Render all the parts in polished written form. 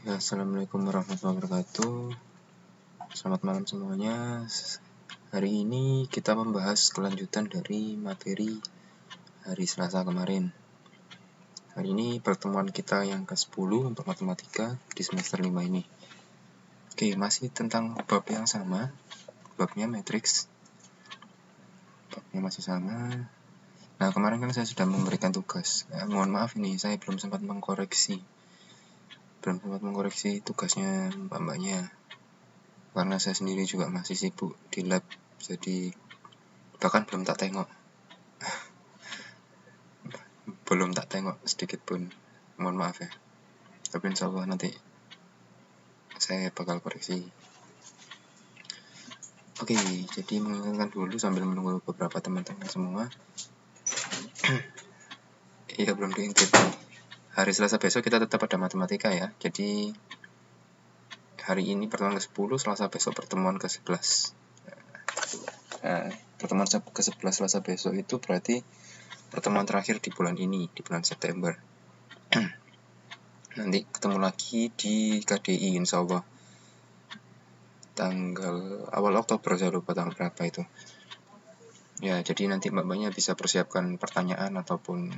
Ya, Assalamualaikum warahmatullahi wabarakatuh. Selamat malam semuanya. Hari ini kita membahas kelanjutan dari materi hari Selasa kemarin. Hari ini pertemuan kita yang ke-10 untuk matematika di semester 5 ini. Oke, masih tentang bab yang sama. Babnya matriks. Babnya masih sama. Nah, kemarin kan saya sudah memberikan tugas. Mohon maaf ini, saya belum sempat mengkoreksi tugasnya mbak-mbaknya. Karena saya sendiri juga masih sibuk di lab, jadi bahkan belum tak tengok sedikit pun. Mohon maaf ya, tapi insya Allah nanti saya bakal koreksi. Oke, jadi mengingatkan dulu sambil menunggu beberapa teman-teman semua. Iya, belum diintip. Hari Selasa besok kita tetap ada matematika ya. Jadi hari ini pertemuan ke-10, Selasa besok pertemuan ke-11. Pertemuan ke-11 Selasa besok itu berarti pertemuan terakhir di bulan ini, di bulan September. Nanti ketemu lagi di KDI insya Allah tanggal awal Oktober, saya lupa tanggal berapa itu ya. Jadi nanti mbak-mbaknya bisa persiapkan pertanyaan ataupun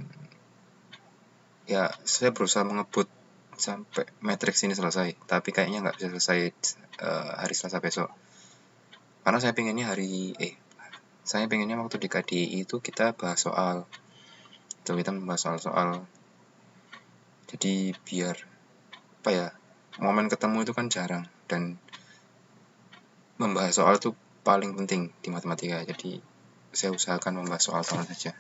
ya, saya berusaha mengebut sampai matriks ini selesai, tapi kayaknya nggak bisa selesai hari Selasa besok, karena saya pengennya waktu di KDI itu kita bahas soal itu, kita membahas soal. Jadi biar apa ya, momen ketemu itu kan jarang, dan membahas soal itu paling penting di matematika. Jadi saya usahakan membahas soal-soal saja.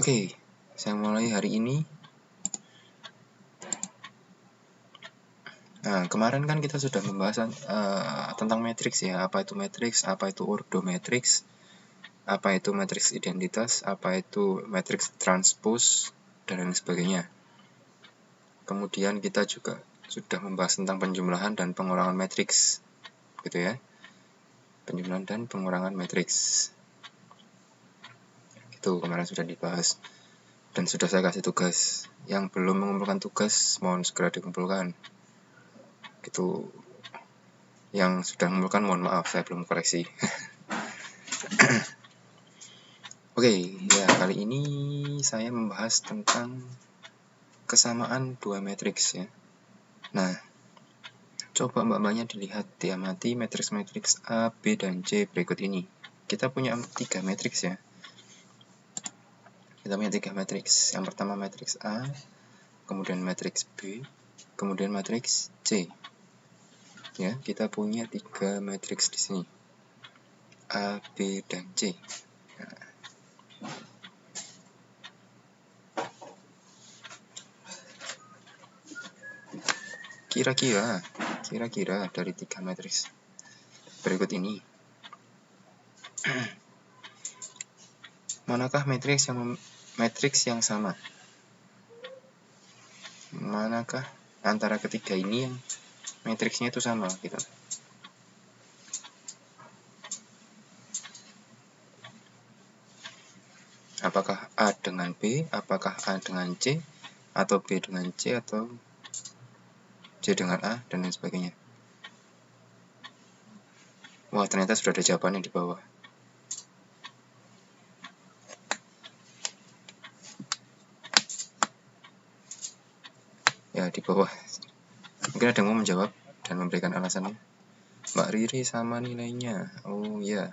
Oke, saya mulai hari ini. Nah, kemarin kan kita sudah membahas tentang matriks ya. Apa itu matriks, apa itu ordomatriks, apa itu matriks identitas, apa itu matriks transpose, dan lain sebagainya. Kemudian kita juga sudah membahas tentang penjumlahan dan pengurangan matriks, gitu ya. Penjumlahan dan pengurangan matriks. Itu kemarin sudah dibahas. Dan sudah saya kasih tugas. Yang belum mengumpulkan tugas, mohon segera dikumpulkan. Gitu. Yang sudah mengumpulkan, mohon maaf, saya belum koreksi. Oke, ya kali ini saya membahas tentang kesamaan dua matriks ya. Nah, coba mbak-mbaknya dilihat, diamati matriks-matriks A, B, dan C berikut ini. Kita punya 3 matriks ya. Kita punya 3 matriks. Yang pertama matriks A, kemudian matriks B, kemudian matriks C. Ya, kita punya 3 matriks di sini. A, B, dan C. Nah, kira-kira dari 3 matriks berikut ini, manakah matriks yang sama? Manakah antara ketiga ini yang matriksnya itu sama gitu? Apakah A dengan B, apakah A dengan C, atau B dengan C, atau C dengan A, dan lain sebagainya. Wah, ternyata sudah ada jawabannya di bawah. Ya, di bawah. Mungkin ada yang mau menjawab dan memberikan alasannya. Mbak Riri sama nilainya. Oh iya.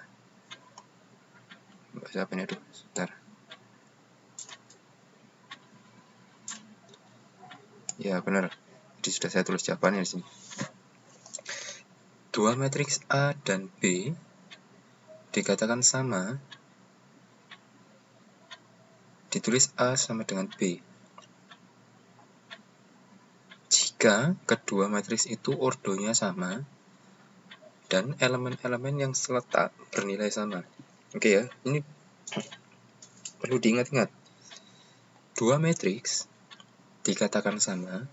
Mbak siapa ini? Aduh, sebentar. Ya, benar. Jadi sudah saya tulis jawabannya di sini. Dua matriks A dan B dikatakan sama ditulis A sama dengan B jika kedua matriks itu ordonya sama dan elemen-elemen yang seletak bernilai sama. Oke ya, ini perlu diingat-ingat. Dua matriks dikatakan sama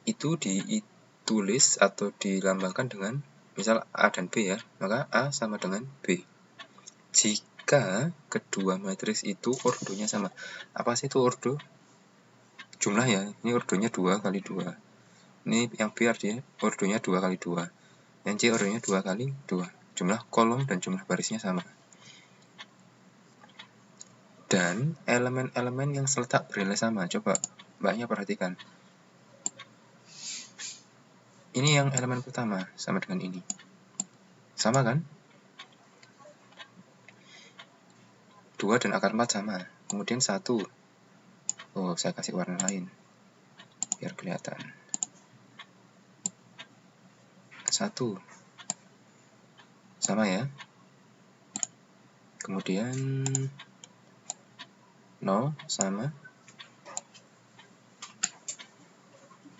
itu ditulis atau dilambangkan dengan misal A dan B ya, maka A sama dengan B jika kedua matriks itu ordonya sama. Apa sih itu ordo? jumlah ya, ini ordonya 2 kali 2. Ini yang B artinya ordonya 2 kali 2. Yang C ordonya 2 kali 2. Jumlah kolom dan jumlah barisnya sama. Dan elemen-elemen yang seletak bernilai sama. Coba mbaknya perhatikan. Ini yang elemen pertama sama dengan ini. Sama kan? 2 dan akar 4 sama. Kemudian 1. Oh, saya kasih warna lain biar kelihatan. 1 sama ya. Kemudian 0 sama.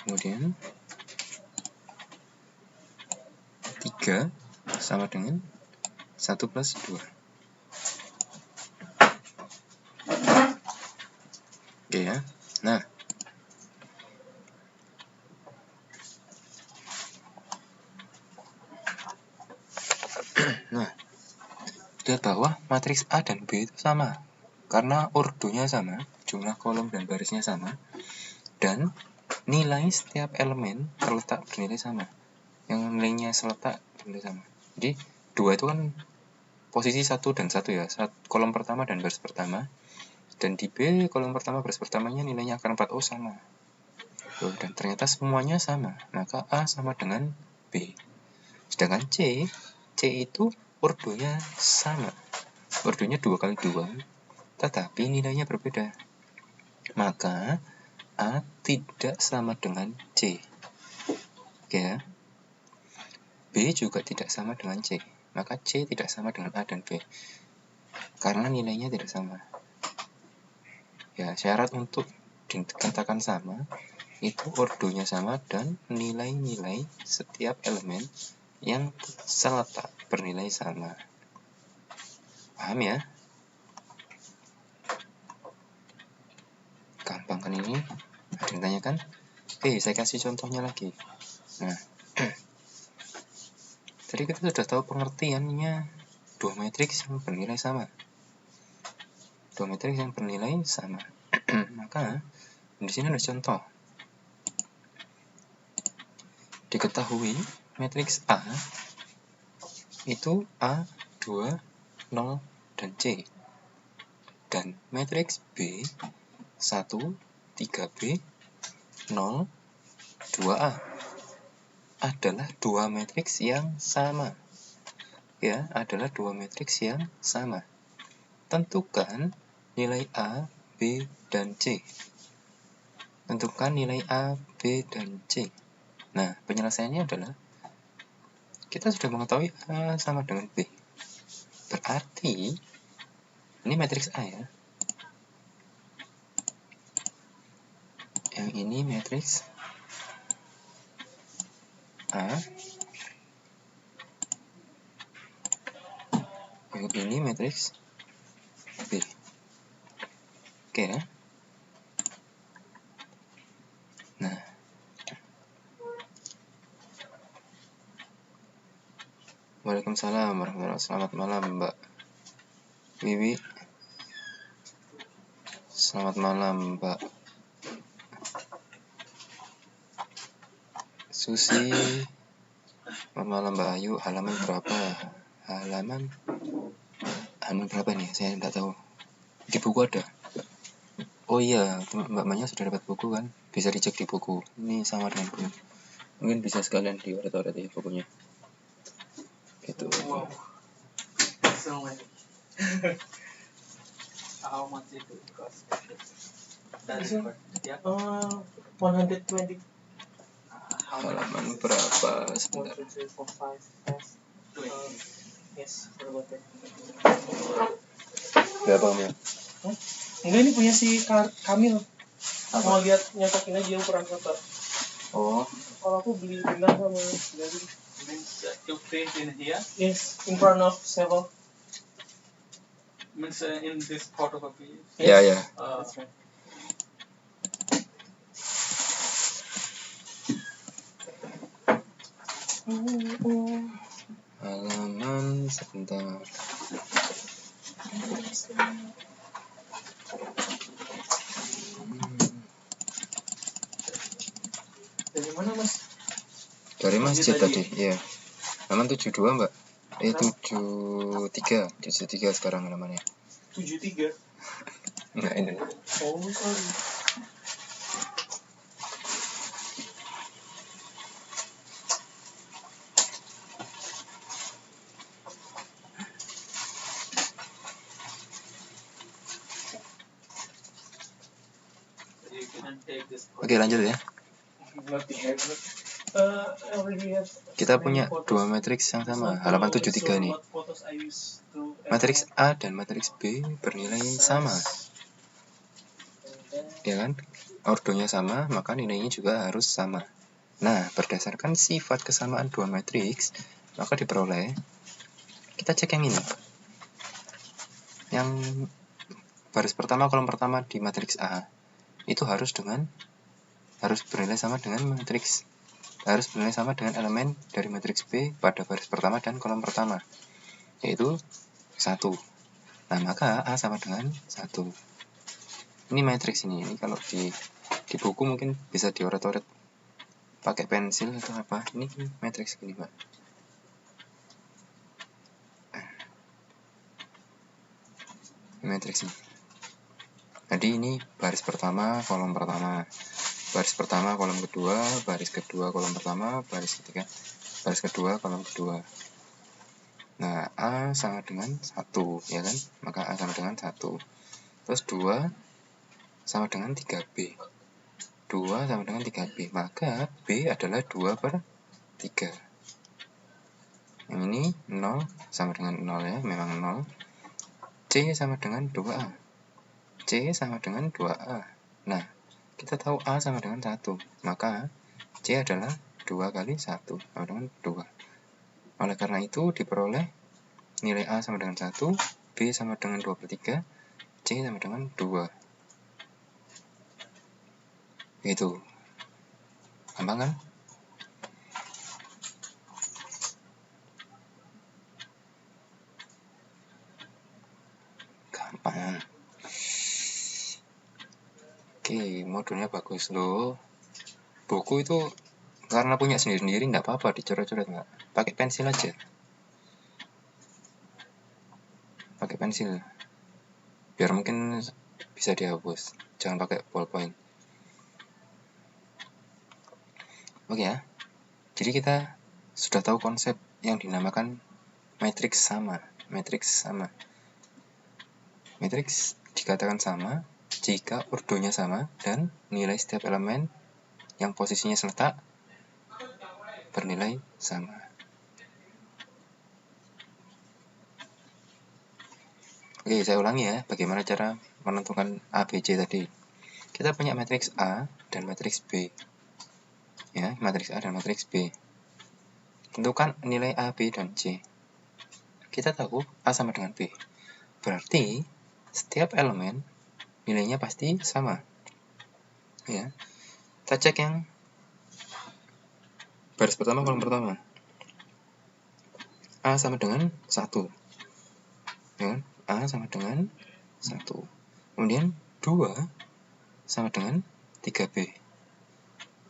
Kemudian 3 sama dengan 1 plus 2. Oke ya. Nah, lihat bahwa matriks A dan B itu sama karena ordonya sama, jumlah kolom dan barisnya sama, dan nilai setiap elemen terletak bernilai sama. Yang nilainya seletak bernilai sama. Jadi 2 itu kan posisi 1 dan 1 ya, kolom pertama dan baris pertama. Dan di B kolom pertama baris pertamanya nilainya akar 4. Oh sama. Dan ternyata semuanya sama, maka A sama dengan B. Sedangkan C itu ordonya sama, ordonya 2 kali 2, tetapi nilainya berbeda. Maka A tidak sama dengan C. Oke ya. B juga tidak sama dengan C. Maka C tidak sama dengan A dan B. Karena nilainya tidak sama. Ya, syarat untuk dikatakan sama itu ordonya sama dan nilai-nilai setiap elemen yang seletak bernilai sama. Paham ya? Gampang kan ini? Ada yang tanyakan? Oke, saya kasih contohnya lagi. Nah, tadi kita sudah tahu pengertiannya dua matriks yang bernilai sama. Dua matriks yang bernilai sama. Maka di sini ada contoh. Diketahui matriks A itu A, 2, 0, dan C. Dan matriks B 1, 3B, 0, 2A adalah dua matriks yang sama. Ya, adalah dua matriks yang sama. Tentukan nilai A, B, dan C. Tentukan nilai A, B, dan C. Nah, penyelesaiannya adalah kita sudah mengetahui A sama dengan B. Berarti ini matriks A ya. Yang ini matriks A. Yang ini matriks B. Oke ya. Nah, Waalaikumsalam warahmatullahi wabarakatuh. Selamat malam Mbak Wiwi. Selamat malam Mbak Susi. Selamat malam Mbak Ayu. Halaman berapa? Halaman berapa nih? Saya tidak tahu. Di buku ada. Oh iya, Mbak Manya sudah dapat buku kan? Bisa dicek di buku. Ini sama dengan buku. Mungkin bisa sekalian dioret-oret ya bukunya. Gitu. Wow. So many. How much it would cost? That's yeah. 120. Halaman berapa? Sebentar. 1, 2, 3, 4, 5, 6. Yes, about it. Berapa Mia? Enggak, ini punya si Kamil. Mau lihat nyocokin aja ukuran foto. Oh. Kalau aku beli bintang sama jadi. Means you print in here? Yes, in front of several. Means in this photocopy? Ya, ya. That's right. Halaman sebentar. Dari mana mas? Dari masjid Masjid tadi, ya. Halaman 72 mbak. 73 sekarang halamannya. 73. Enggak ini. Oh sorry. You can take this. Oke lanjut ya. Not yet. I already have Kita many punya photos. dua matriks yang Just sama, want to halaman make 73 sure nih. what photos I use to Matriks A dan matriks B bernilai sama, ya kan? Ordonya sama, maka nilainya juga harus sama. Nah, berdasarkan sifat kesamaan dua matriks, maka diperoleh. Kita cek yang ini. Yang baris pertama, kolom pertama di matriks A itu harus bernilai sama dengan elemen dari matriks B pada baris pertama dan kolom pertama, yaitu 1. Nah, maka A sama dengan 1. Ini matriks ini kalau di buku mungkin bisa dioret-oret pakai pensil atau apa. Ini matriks gini, Pak. Matriks ini. Jadi ini baris pertama, kolom pertama. Baris pertama, kolom kedua, baris kedua, kolom pertama, baris ketiga, baris kedua, kolom kedua. Nah, A sama dengan 1, ya kan? Maka A sama dengan 1. Terus 2 sama dengan 3B. 2 sama dengan 3B. Maka B adalah 2/3. Yang ini 0 sama dengan 0 ya, memang 0. C sama dengan 2A. C sama dengan 2A. Nah, kita tahu A sama dengan 1. Maka C adalah 2 kali 1 sama dengan 2. Oleh karena itu diperoleh nilai A sama dengan 1, B sama dengan 2/3, C sama dengan 2. Gitu. Gampang kan? Gampang. Oke, modulnya bagus loh. Buku itu karena punya sendiri-sendiri nggak apa-apa dicoret-coret nggak. Pakai pensil aja. Pakai pensil. Biar mungkin bisa dihapus. Jangan pakai ballpoint. Oke ya. Jadi kita sudah tahu konsep yang dinamakan matriks sama. Matriks dikatakan sama jika ordonya sama dan nilai setiap elemen yang posisinya seletak bernilai sama. Oke, saya ulangi ya, bagaimana cara menentukan A, B, C tadi. Kita punya matriks A dan matriks B. Ya, matriks A dan matriks B. Tentukan nilai A, B, dan C. Kita tahu A sama dengan B. Berarti setiap elemen nilainya pasti sama. Ya. Kita cek yang baris pertama, kolom pertama. A sama dengan 1. Ya, A sama dengan 1. Kemudian 2 sama dengan 3B.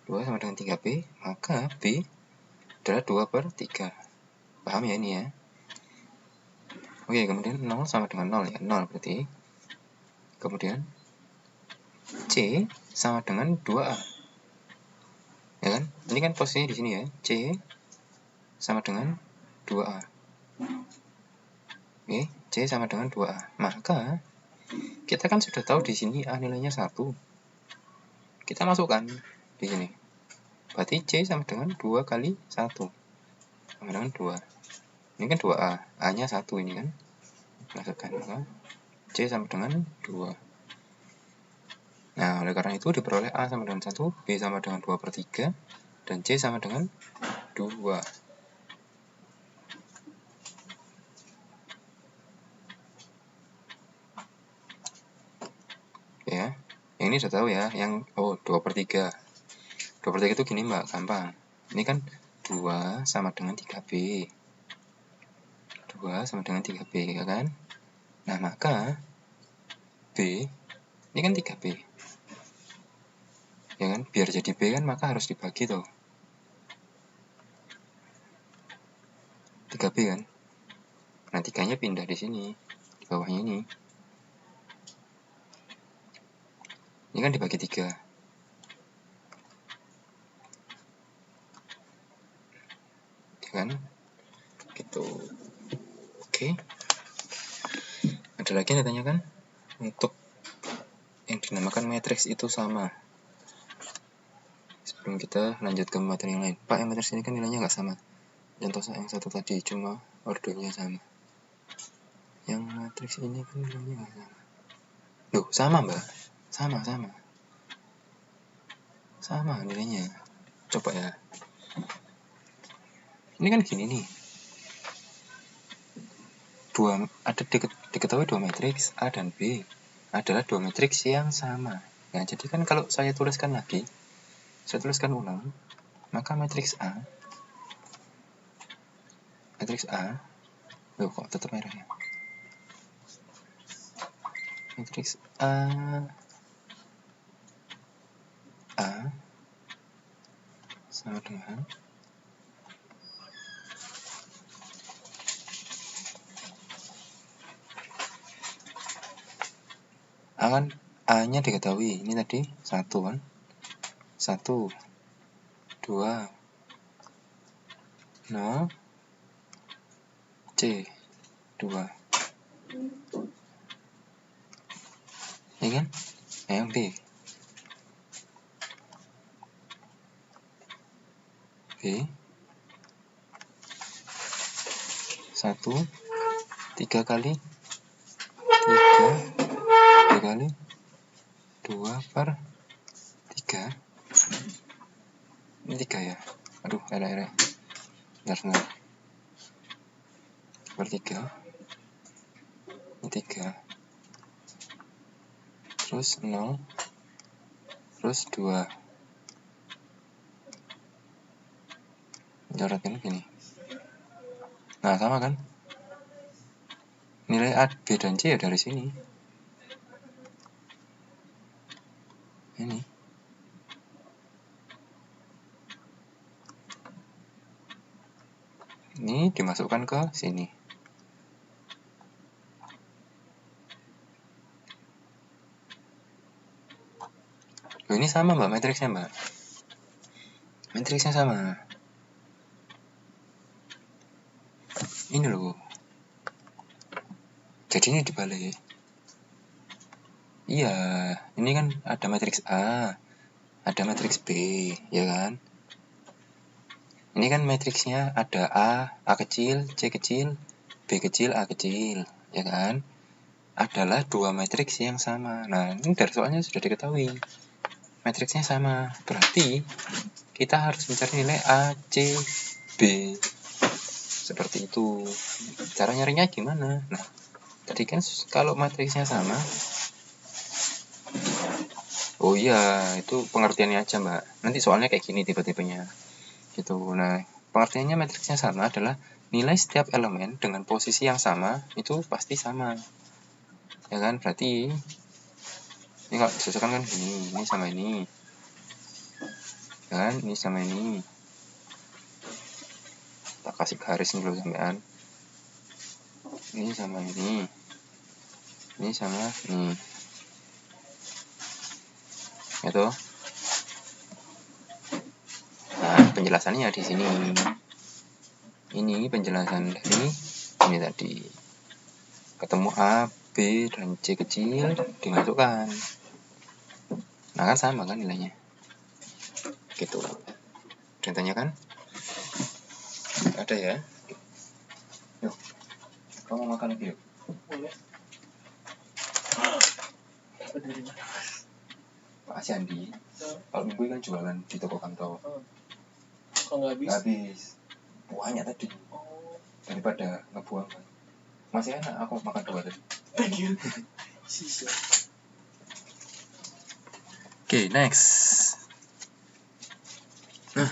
2 sama dengan 3B, maka B adalah 2/3. Paham ya ini ya? Oke, kemudian 0 sama dengan 0 ya, 0 berarti. Kemudian C sama dengan 2A. Ya kan? Ini kan posisinya di sini ya. C sama dengan 2A. Oke, C sama dengan 2A. Maka kita kan sudah tahu di sini A nilainya 1. Kita masukkan di sini. Berarti C sama dengan 2 kali 1. Sama dengan 2. Ini kan 2A. A-nya 1 ini kan. Masukkan. Maka C sama dengan 2. Nah, oleh karena itu diperoleh A sama dengan 1, B sama dengan 2/3, dan C sama dengan 2. Ya, yang ini sudah tahu ya, yang 2/3. 2/3 itu gini mbak, gampang. Ini kan 2 sama dengan 3B. 2 sama dengan 3B, ya kan? Nah, maka B, ini kan 3B. Ya kan? Biar jadi B kan maka harus dibagi tuh. 3B kan? Nah, 3-nya pindah di sini, di bawahnya ini. Ini kan dibagi 3. Ya kan? Gitu. Oke. Ada lagi yang ditanyakan? Untuk yang dinamakan matriks itu sama. Sebelum kita lanjut ke materi yang lain. Pak, yang matriks ini kan nilainya nggak sama. Contoh yang satu tadi cuma ordernya sama. Yang matriks ini kan nilainya nggak sama. Loh, sama mbak? Sama nilainya. Coba ya. Ini kan gini nih. Diketahui dua matriks A dan B adalah dua matriks yang sama. Nah, jadi kan kalau saya tuliskan lagi, saya tuliskan ulang, maka matriks A, loh kok tetap merah ya? Matriks A sama dengan A kan A-nya diketahui, ini tadi 1 kan? 1, 2, 0, C, 2. Ini kan? Yang B. B 1, 3 kali 2 per 3. Ini 3 ya. Aduh, era. Bentar. Per 3. Ini 3. Terus 0. Terus 2. Coretnya gini. Nah, sama kan? Nilai A, B, dan C ya dari sini. Ini. Ini dimasukkan ke sini. Loh, ini sama mbak, matriksnya mbak. Matriksnya sama. Ini loh. Jadi ini dibalik. Iya, ini kan ada matriks A, ada matriks B, ya kan? Ini kan matriksnya ada A kecil, C kecil, B kecil, A kecil, ya kan? Adalah dua matriks yang sama. Nah, ini dari soalnya sudah diketahui. Matriksnya sama. Berarti kita harus mencari nilai A, C, B. Seperti itu. Cara nyarinya gimana? Nah, tadi kan kalau matriksnya sama. Oh iya, itu pengertiannya aja, Mbak. Nanti soalnya kayak gini tipe-tipenya. Gitu. Nah, pengertiannya matriksnya sama adalah nilai setiap elemen dengan posisi yang sama itu pasti sama. Ya kan? Berarti ini kalau disosokkan kan gini, ini sama ini. Ya kan? Ini sama ini. Kita kasih garis dulu sampean. Ini sama ini. Ini sama ini. Gitu. Nah, penjelasannya di sini. Ini penjelasan dari ini tadi. Ketemu A, B, dan C kecil dimasukkan. Nah, kan sama kan nilainya. Gitu. Dan tanyakan? Ada ya? Yuk. Kamu makan lagi yuk. Boleh. Pak Asyandi, kalau minggu kan jualan di toko Kanto. Kalau nggak habis? Habis. Banyak tadi. Daripada ngebuang. Masih enak, aku makan 2 tadi. Thank you. Sisa. Oke, next. Nah,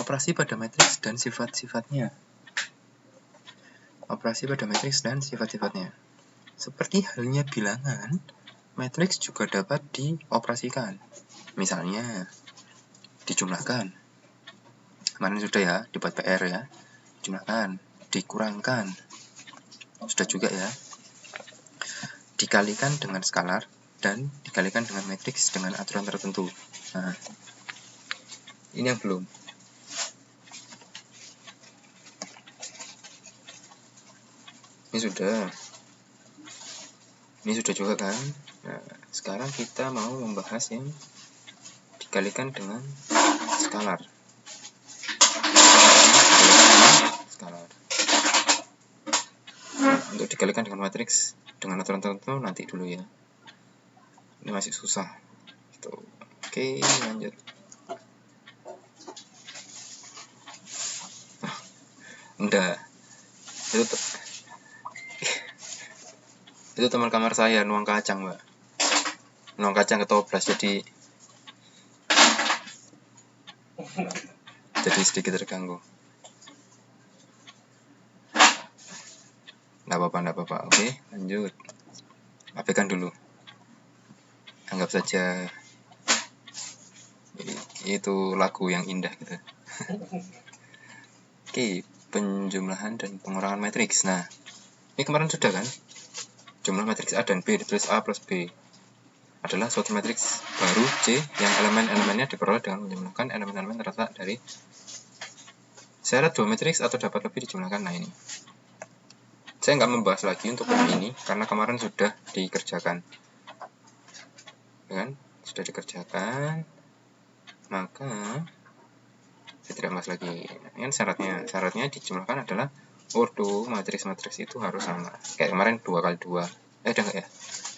operasi pada matriks dan sifat-sifatnya. Operasi pada matriks dan sifat-sifatnya. Seperti halnya bilangan, matriks juga dapat dioperasikan. Misalnya dijumlahkan, kemarin sudah ya, dibuat PR ya, jumlahkan, dikurangkan, sudah juga ya, dikalikan dengan skalar, dan dikalikan dengan matriks dengan aturan tertentu. Nah, ini yang belum. Ini sudah juga kan. Nah, sekarang kita mau membahas yang dikalikan dengan skalar. Untuk dikalikan dengan matriks dengan aturan tertentu nanti dulu ya. Ini masih susah. Tuh. Oke, lanjut. Enggak. Itu teman kamar saya, nuang kacang, Mbak. Nuang kacang ketoprak, jadi sedikit terganggu. Nggak apa-apa. Oke, lanjut. Abaikan dulu. Anggap saja itu lagu yang indah gitu. Oke, penjumlahan dan pengurangan matriks. Nah, ini kemarin sudah kan? Jumlah matriks A dan B ditulis A plus B adalah suatu matriks baru C yang elemen-elemennya diperoleh dengan menjumlahkan elemen-elemen terletak dari syarat dua matriks atau dapat lebih dijumlahkan. Nah, ini saya nggak membahas lagi untuk ini karena kemarin sudah dikerjakan, kan? Sudah dikerjakan, maka saya tidak bahas lagi. Ini syaratnya dijumlahkan adalah ordo matriks itu harus sama. Kayak kemarin 2 kali 2. Udah enggak ya?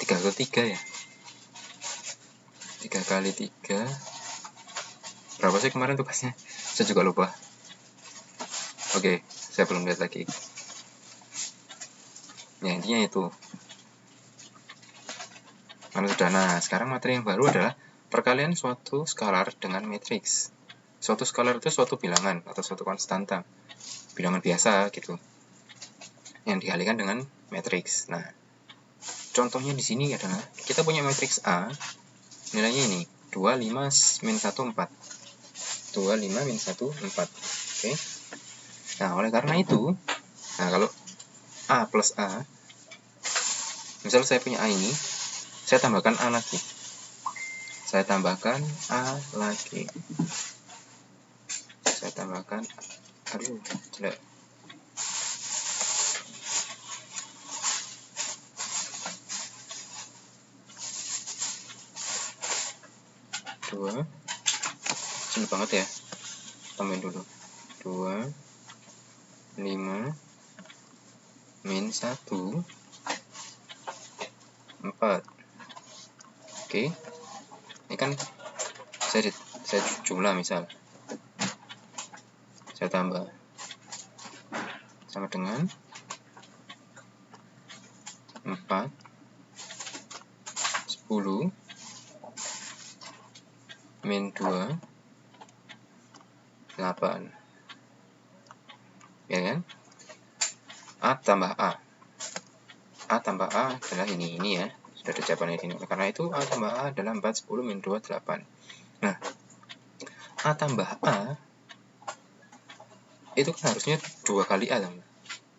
3 kali 3 ya? 3 kali 3. Berapa sih kemarin tugasnya? Saya juga lupa. Oke, saya belum lihat lagi. Ya, intinya itu. Mana sudah. Nah, sekarang materi yang baru adalah perkalian suatu skalar dengan matriks. Suatu skalar itu suatu bilangan atau suatu konstanta. Bilangan biasa gitu. Yang dikalikan dengan matriks. Nah, contohnya di sini adalah kita punya matriks A, nilainya ini 2, 5, min 1, 4. 2, 5, min 1, 4. Oke. Nah, oleh karena itu, nah kalau A plus A, misal saya punya A ini, saya tambahkan A lagi. Saya tambahkan, aduh, jelek. Dua, kecil banget ya. Tambahin dulu. 2, 5, min 1, 4. Oke. Ini kan saya jumlah misal. Saya tambah sama dengan 4, 10, min 2, 8. Ya kan? A tambah A. A tambah A adalah ini ya. Sudah ada jawabannya ini. Karena itu A tambah A adalah 4, 10, min 2, 8. Nah, A tambah A itu kan harusnya 2 kali A.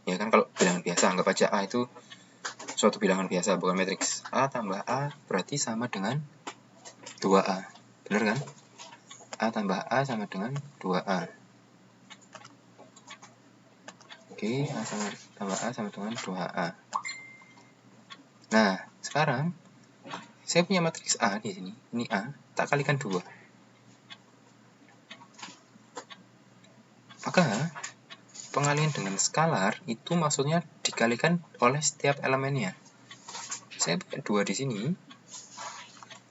Ya kan, kalau bilangan biasa, anggap aja A itu suatu bilangan biasa, bukan matriks. A tambah A berarti sama dengan 2A. Benar kan? A tambah A sama dengan 2A. Oke, A tambah A sama dengan 2A. Nah, sekarang saya punya matriks A di sini. Ini A, tak kalikan 2. Maka pengalian dengan skalar itu maksudnya dikalikan oleh setiap elemennya. Saya punya 2 di sini,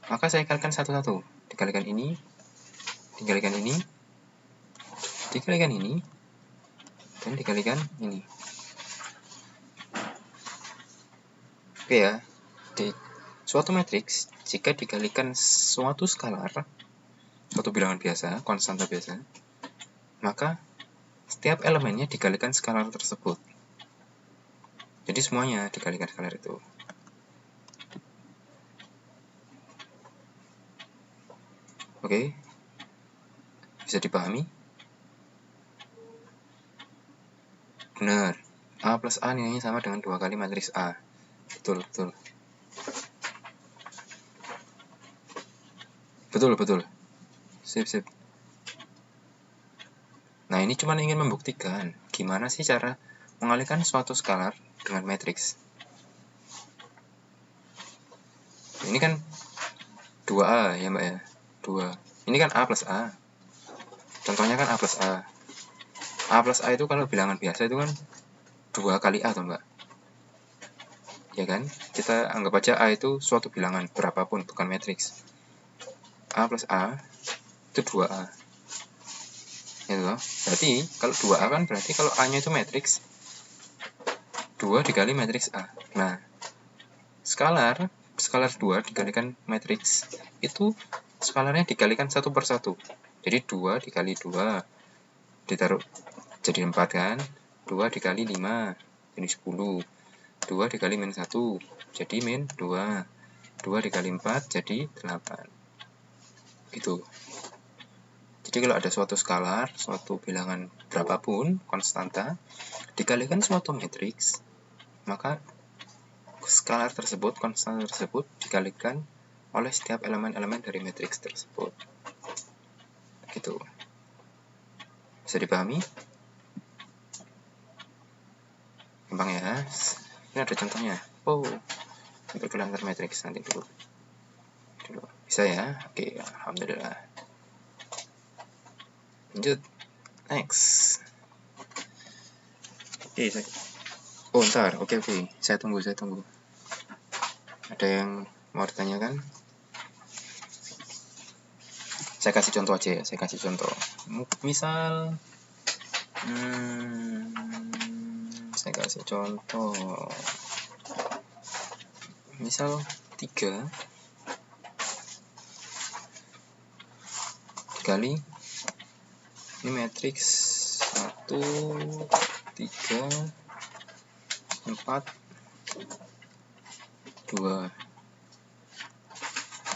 maka saya kalikan satu-satu. Dikalikan ini, dikalikan ini, dikalikan ini, dan dikalikan ini. Oke ya, di suatu matriks jika dikalikan suatu skalar, suatu bilangan biasa, konstanta biasa, maka setiap elemennya dikalikan skalar tersebut. Jadi semuanya dikalikan skalar itu. Oke, bisa dipahami? Benar. A plus A nilainya sama dengan 2 kali matriks A. Betul, betul. Betul. Sip. Nah, ini cuma ingin membuktikan gimana sih cara mengalihkan suatu skalar dengan matriks. Ini kan 2A ya, Mbak ya. 2. Ini kan A plus A. Contohnya kan A plus A. A plus A itu kalau bilangan biasa itu kan 2 kali A toh, Mbak. Ya kan? Kita anggap aja A itu suatu bilangan berapapun, bukan matriks. A plus A itu 2A. Gitu loh. Berarti kalau 2A kan berarti kalau A-nya itu matriks 2 dikali matriks A. Nah, skalar 2 dikalikan matriks itu skalarnya dikalikan 1 per 1. Jadi 2 dikali 2 ditaruh jadi 4 kan. 2 dikali 5 jadi 10. 2 dikali min 1 jadi min 2. 2 dikali 4 jadi 8. Gitu. Jadi kalau ada suatu skalar, suatu bilangan berapapun, konstanta, dikalikan suatu matriks, maka skalar tersebut, konstanta tersebut dikalikan oleh setiap elemen-elemen dari matriks tersebut. Gitu. Bisa dipahami? Gampang ya. Ini ada contohnya. Pergelangan matriks nanti dulu. Bisa ya? Oke, alhamdulillah. Lanjut. Next. Ntar. Oke. Saya tunggu. Ada yang mau ditanyakan? Saya kasih contoh aja ya. Misal saya kasih contoh. Misal 3 dikali ini matriks 1 3 4 2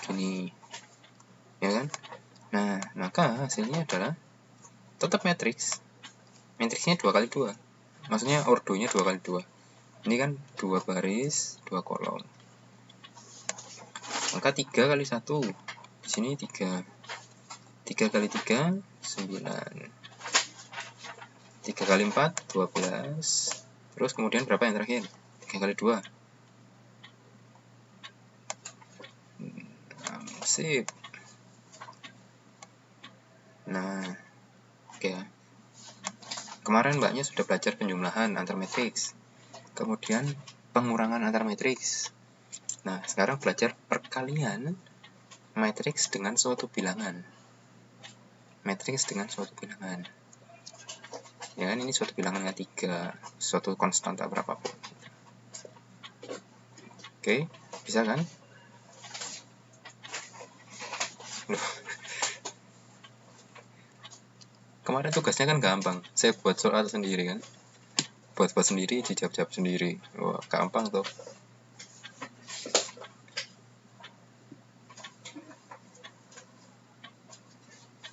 gini ya kan. Nah, maka hasilnya adalah tetap matriksnya 2 kali 2, maksudnya ordonya 2 kali 2. Ini kan 2 baris 2 kolom, maka 3 kali 1 di sini 3 kali 3 9, 3 kali 4 12, terus kemudian berapa yang terakhir? 3 kali 2. Sip. Nah, oke. Kemarin mbaknya sudah belajar penjumlahan antar matriks, kemudian pengurangan antar matriks. Nah, sekarang belajar perkalian matriks dengan suatu bilangan. Ya kan, ini suatu bilangannya 3, suatu konstanta berapapun. Oke, bisa kan? Kemarin tugasnya kan gampang, saya buat soal sendiri kan, buat sendiri, dijawab sendiri. Wah, gampang tuh.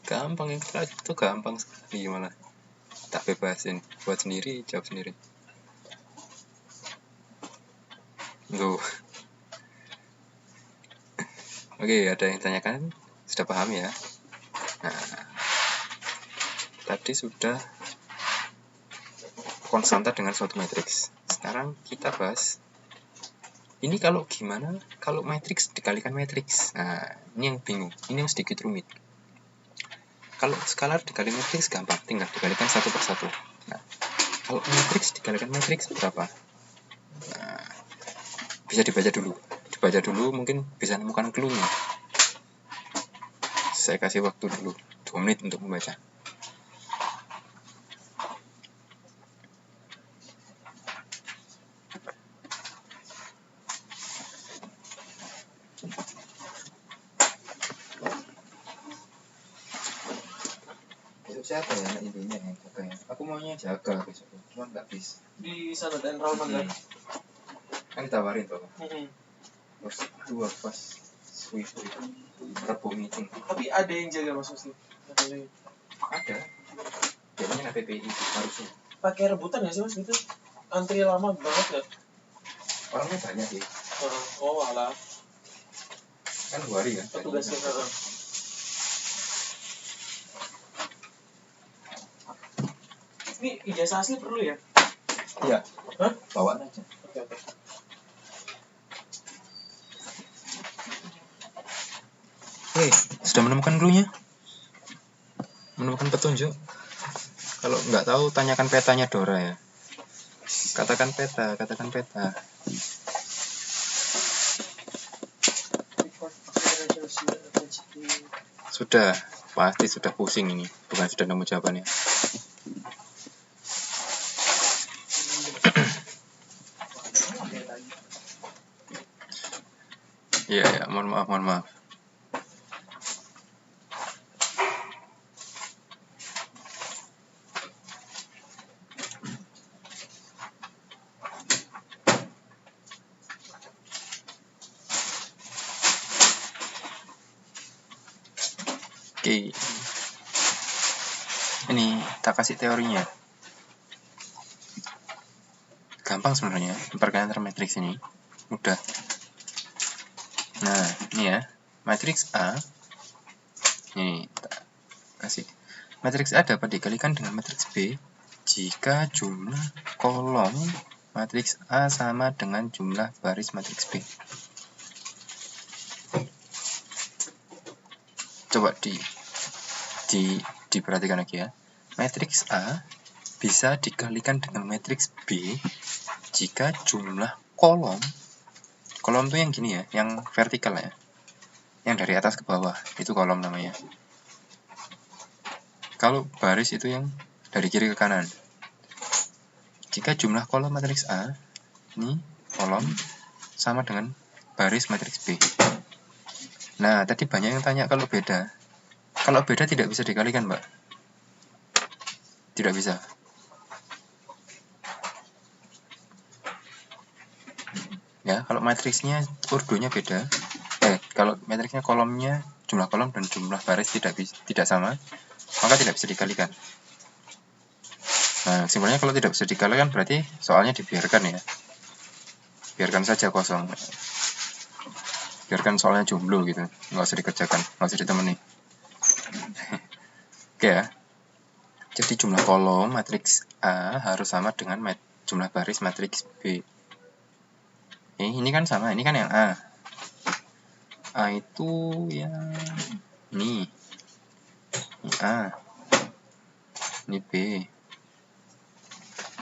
Gampang itu gampang sekali, malah tak bebasin buat sendiri, jawab sendiri. Tuh. Oke, ada yang tanyakan? Sudah paham ya? Nah, tadi sudah konstanta dengan suatu matriks. Sekarang kita bahas ini gimana kalau matriks dikalikan matriks. Nah, ini yang bingung, ini yang sedikit rumit. Kalau skalar dikali matriks gampang, tinggal dikalikan 1 per 1. Nah, kalau matriks dikalikan matriks berapa? Nah, bisa dibaca dulu, mungkin bisa menemukan clue-nya. Saya kasih waktu dulu 2 menit untuk membaca. Siapa ya ibunya yang jaga ya? Aku maunya jaga besok, cuma nggak bisa. Di sana dan Rawan kan? Kan ditawarin tuh. Terus pas Pui-pui. Rebo meeting. Tapi ada yang jaga Mas Musti. Ada. Biasanya KPPI harusnya. Pakai rebutan nggak sih Mas gitu? Antri lama banget nggak? Orangnya banyak sih. Oh alah. Kan 2 hari kan. Petugasnya. Ini ijazah asli perlu ya? Iya. Hah? Bawaan aja. Oke. Sudah menemukan clue-nya? Menemukan petunjuk? Kalau nggak tahu, tanyakan petanya Dora ya. Katakan peta. Sudah, pasti sudah pusing ini. Bukan sudah nemu jawabannya. Iya, mohon maaf. Oke. Ini tak kasih teorinya. Gampang sebenarnya perkalian antar matriks ini. Mudah. Nah, ini ya. Matriks A. Ini tak kasih. Matriks A dapat dikalikan dengan matriks B jika jumlah kolom matriks A sama dengan jumlah baris matriks B. Coba diperhatikan lagi ya. Matriks A bisa dikalikan dengan matriks B jika jumlah kolom itu yang gini ya, yang vertikal ya, yang dari atas ke bawah, itu kolom namanya. Kalau baris itu yang dari kiri ke kanan. Jika jumlah kolom matriks A, ini kolom sama dengan baris matriks B. Nah, tadi banyak yang tanya kalau beda. Kalau beda tidak bisa dikalikan, Mbak. Tidak bisa. Ya, kalau matriksnya ordonya beda. Kalau matriksnya kolomnya, jumlah kolom dan jumlah baris tidak sama, maka tidak bisa dikalikan. Nah, simpelnya kalau tidak bisa dikalikan berarti soalnya dibiarkan ya. Biarkan saja kosong. Biarkan soalnya jomblo gitu, nggak usah dikerjakan, nggak usah ditemani. Oke ya. Jadi jumlah kolom matriks A harus sama dengan jumlah baris matriks B. Ini kan sama, ini kan yang A. A itu yang ini A, ini B.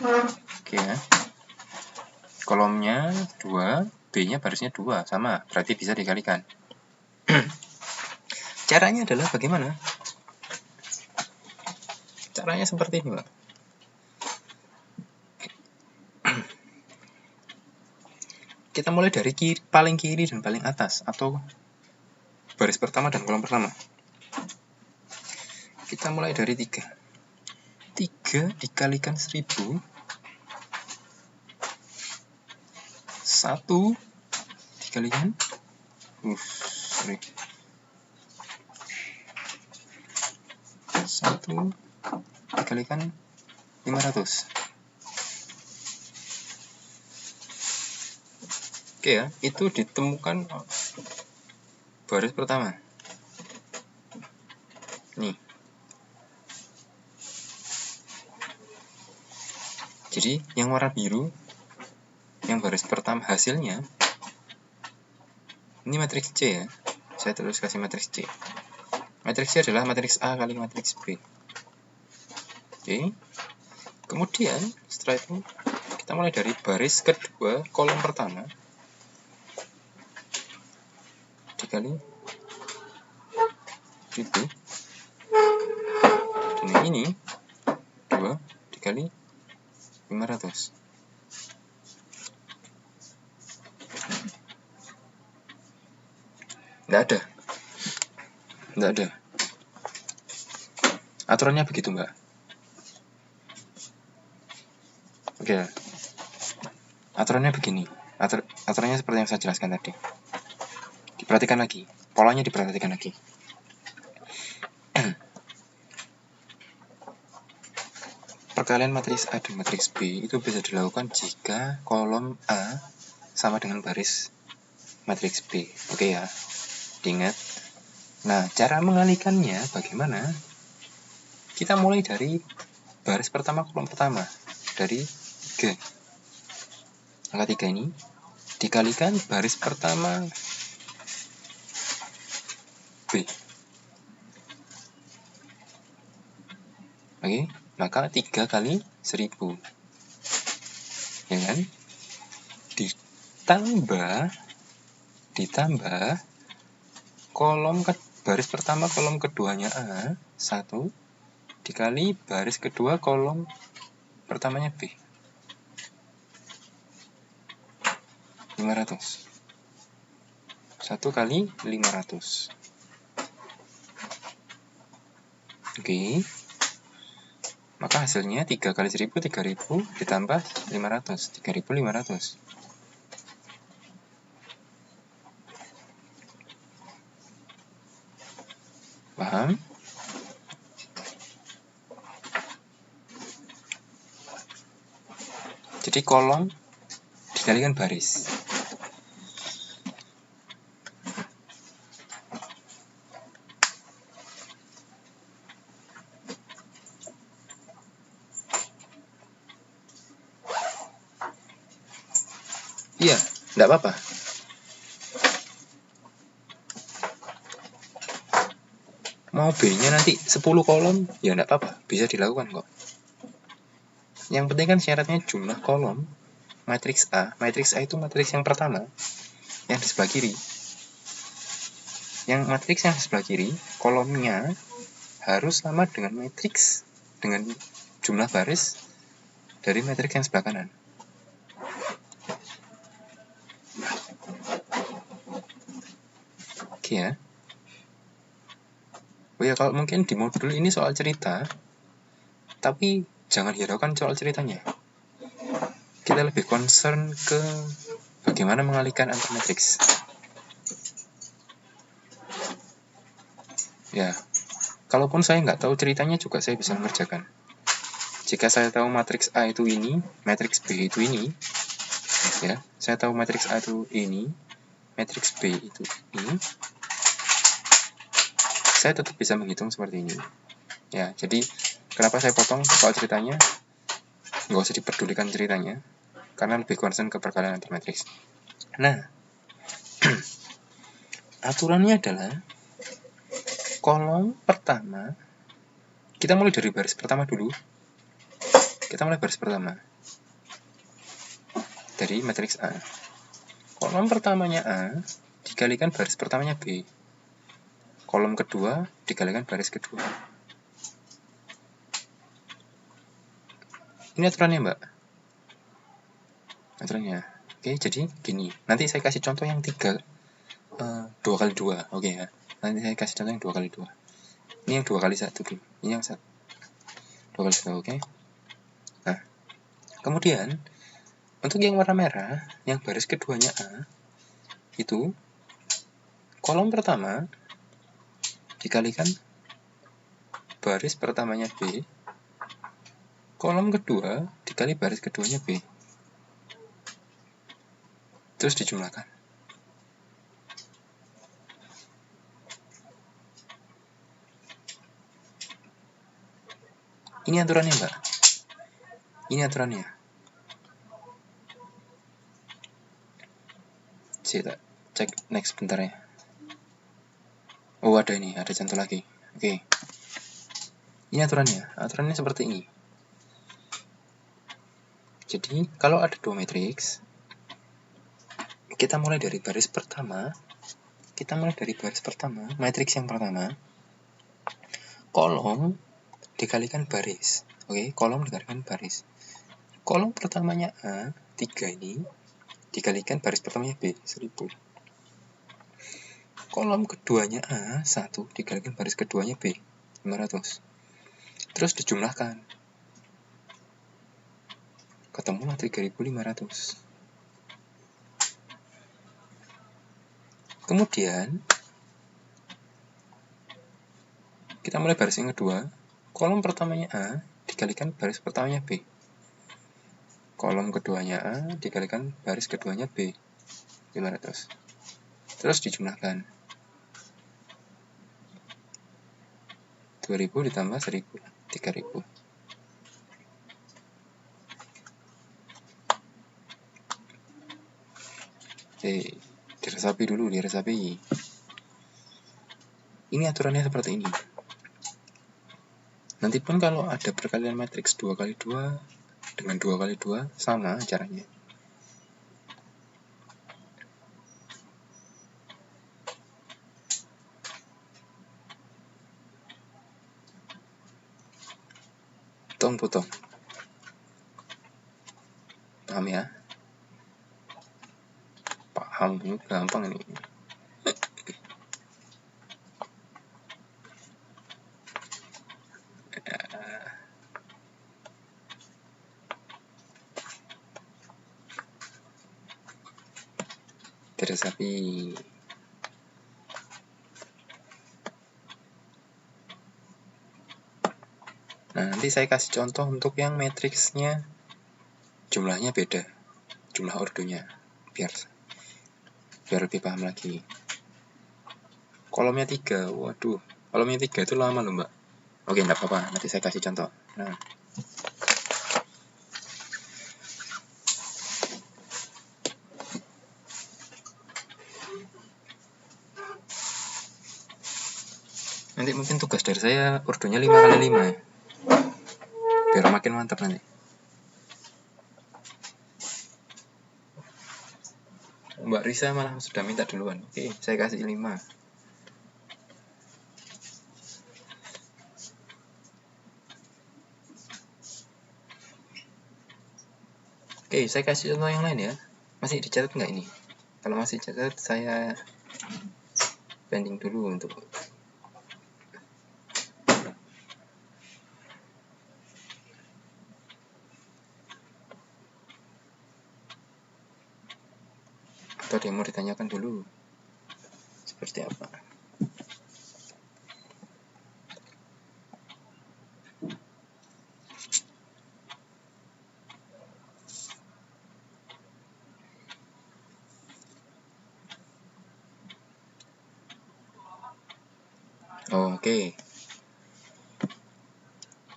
Oke ya. Kolomnya 2, B-nya barisnya 2, sama, berarti bisa dikalikan. Caranya adalah bagaimana? Caranya seperti ini, Pak. Kita mulai dari paling kiri dan paling atas, atau baris pertama dan kolom pertama. Kita mulai dari 3. 3 dikalikan 1000. 1 dikalikan 1 dikalikan 500. Oke ya, itu ditemukan baris pertama. Nih. Jadi yang warna biru, yang baris pertama hasilnya, ini matriks C ya. Saya terus kasih matriks C. Matriks C adalah matriks A kali matriks B. Oke. Kemudian setelah itu kita mulai dari baris kedua kolom pertama dikali 1000, dan ini 2 dikali 500. Nggak ada. Aturannya begitu, Mbak. Oke. Aturannya begini. Aturannya seperti yang saya jelaskan tadi. Diperhatikan lagi. polanya diperhatikan lagi. Perkalian matriks A dan matriks B itu bisa dilakukan jika kolom A sama dengan baris matriks B. Oke ya, diingat. Nah, cara mengalihkannya bagaimana? Kita mulai dari baris pertama, kolom pertama, dari 3. Angka 3 ini dikalikan baris pertama B. Oke, maka 3 kali 1000. Ya kan? Ditambah baris pertama kolom keduanya A 1 dikali baris kedua kolom pertamanya B 500. 1 kali 500. Oke. Maka hasilnya 3 kali 1000 3000 ditambah 500 3500. Paham? Jadi kolom dikalikan baris. Iya, enggak apa-apa. Mau B-nya nanti 10 kolom, ya enggak apa-apa, bisa dilakukan kok. Yang penting kan syaratnya jumlah kolom matriks A. Matriks A itu matriks yang pertama, yang di sebelah kiri. Yang matriks yang di sebelah kiri, kolomnya harus sama dengan matriks dengan jumlah baris dari matriks yang sebelah kanan. Oke ya. Oh ya, kalau mungkin di modul ini soal cerita, tapi jangan hiraukan soal ceritanya. Kita lebih concern ke bagaimana mengalihkan antar matriks. Ya, kalaupun saya nggak tahu ceritanya juga saya bisa mengerjakan. Jika saya tahu matriks A itu ini, matriks B itu ini, ya, saya tahu matriks A itu ini, matriks B itu ini, saya tetap bisa menghitung seperti ini. Ya, jadi kenapa saya potong soal ceritanya? Nggak usah diperdulikan ceritanya, karena lebih concern ke perkalian antar matriks. Nah, aturannya adalah kolom pertama, kita mulai dari baris pertama dulu. Kita mulai baris pertama dari matriks A. Kolom pertamanya A dikalikan baris pertamanya B. Kolom kedua dikalikan baris kedua. Ini aturannya, Mbak. Aturannya. Oke, jadi gini. Nanti saya kasih contoh yang 2 kali 2. Oke ya. Nanti saya kasih contoh yang 2 kali 2. Ini yang 2 kali 1 dulu. Ini yang 1. 2 kali 1, oke. Nah, kemudian untuk yang warna merah, yang baris keduanya A, itu kolom pertama dikalikan baris pertamanya B, kolom kedua dikali baris keduanya B, terus dijumlahkan. Ini aturannya, Mbak. Ini aturannya. Saya cek next bentar ya. Oh, ada ini, ada contoh lagi. Oke. Ini aturannya. Aturannya seperti ini. Jadi, kalau ada 2 matriks, kita mulai dari baris pertama. Matriks yang pertama, kolom dikalikan baris. Oke, kolom dikalikan baris. Kolom pertamanya A, 3 ini, dikalikan baris pertamanya B, 1000. Kolom keduanya A, 1, dikalikan baris keduanya B, 500. Terus dijumlahkan. Ketemulah 3500. Kemudian, Kita mulai baris yang kedua. Kolom pertamanya A dikalikan baris pertamanya B. Kolom keduanya A dikalikan baris keduanya B. 500. Terus dijumlahkan. 2000 ditambah 1000, 3000. Oke, diresapi dulu, diresapi. Ini aturannya seperti ini. Nanti pun kalau ada perkalian matriks 2x2 dengan 2x2 sama caranya. Potong. Paham ya? Paham, gampang ini. Diresapi. Nah, nanti saya kasih contoh untuk yang matriksnya jumlahnya beda, jumlah ordonya, biar lebih paham lagi. Kolomnya 3, waduh, kolomnya 3 itu lama loh mbak. Oke, enggak apa-apa, nanti saya kasih contoh. Nah, nanti mungkin tugas dari saya ordonya 5x5 ya, biar makin mantap nanti. Mbak Risa malah sudah minta duluan. Oke, saya kasih 5. Oke, saya kasih contoh yang lain ya. Masih dicatat nggak ini? Kalau masih dicatat, saya pending dulu untuk atau dia mau ditanyakan dulu seperti apa. Oke.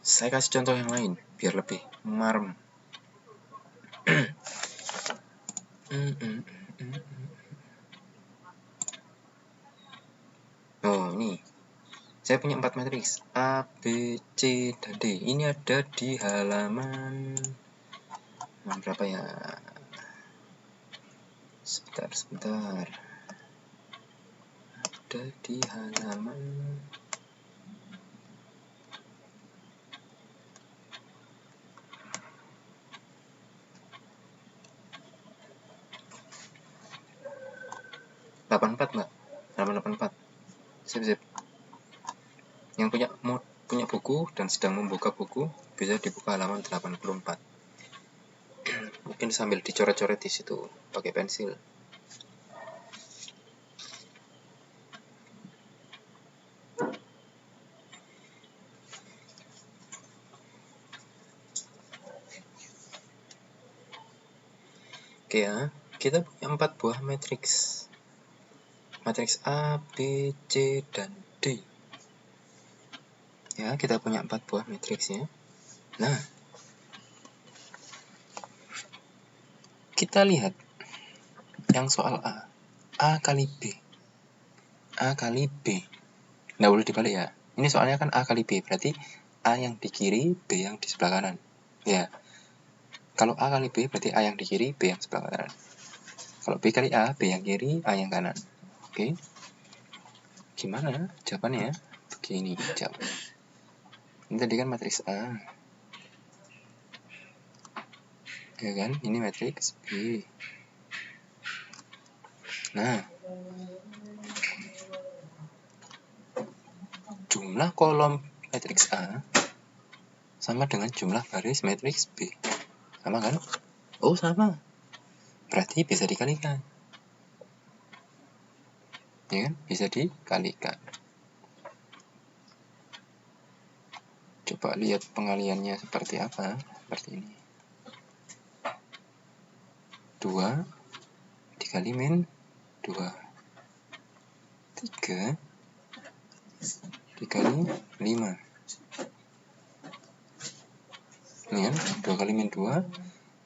Saya kasih contoh yang lain biar lebih marem. Oh, ini. Saya punya 4 matriks A, B, C, dan D. Ini ada di halaman berapa ya? Sebentar. Ada di halaman mbak, halaman 84. Sip. Yang punya buku dan sedang membuka buku bisa dibuka halaman 84. Mungkin sambil dicoret-coret di situ pakai pensil. Oke ya, kita punya 4 buah matriks. Matriks A, B, C, dan D. Ya, kita punya 4 buah matriksnya. Nah, kita lihat yang soal A. A kali B. A kali B. Nggak boleh dibalik ya. Ini soalnya kan A kali B, berarti A yang di kiri, B yang di sebelah kanan. Ya. Kalau A kali B, berarti A yang di kiri, B yang sebelah kanan. Kalau B kali A, B yang kiri, A yang kanan. Oke. Gimana jawabannya? Begini jawabannya. Ini tadi kan matriks A. Ya kan? Ini matriks B. Nah, jumlah kolom matriks A sama dengan jumlah baris matriks B. Sama kan? Oh, sama. Berarti bisa dikalikan. Ya kan? Bisa dikalikan. Coba lihat pengaliannya seperti apa. Seperti ini. 2 dikali min 2. 3 dikali 5. Ini kan 2 kali min 2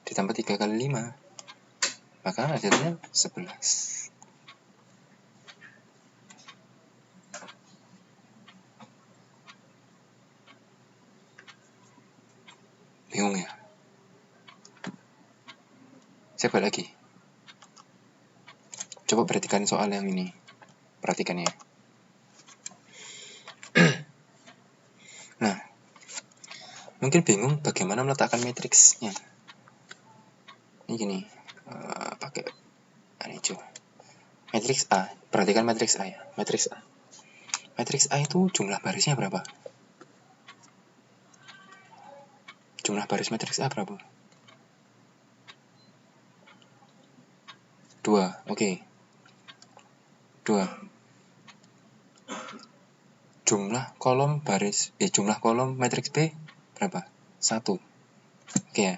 ditambah 3 kali 5. Maka hasilnya 11. Bingung ya? Saya balik lagi. Coba perhatikan soal yang ini. Perhatikan ya. Nah, mungkin bingung bagaimana meletakkan matriksnya. Ini gini, pakai ini coba. Matriks A. Perhatikan matriks A ya. Matriks A. Matriks A itu jumlah barisnya berapa? Jumlah baris matriks A berapa? 2, oke. 2. Jumlah kolom jumlah kolom matriks B berapa? 1. Oke ya.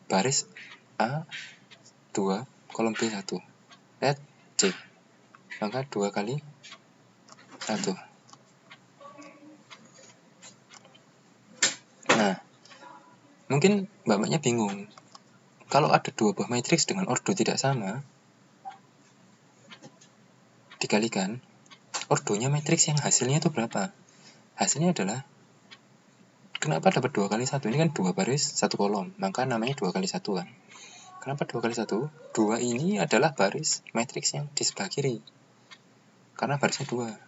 Baris A 2, kolom B 1. Lihat C. Maka 2 kali 1. Nah, mungkin mbaknya bingung. Kalau ada 2 buah matriks dengan ordo tidak sama, dikalikan, ordonya matriks yang hasilnya itu berapa? Hasilnya adalah, kenapa dapat 2 kali 1? Ini kan 2 baris, 1 kolom, maka namanya 2 kali 1 kan. Kenapa 2 kali 1? 2 ini adalah baris matriks yang di sebelah kiri, karena barisnya 2.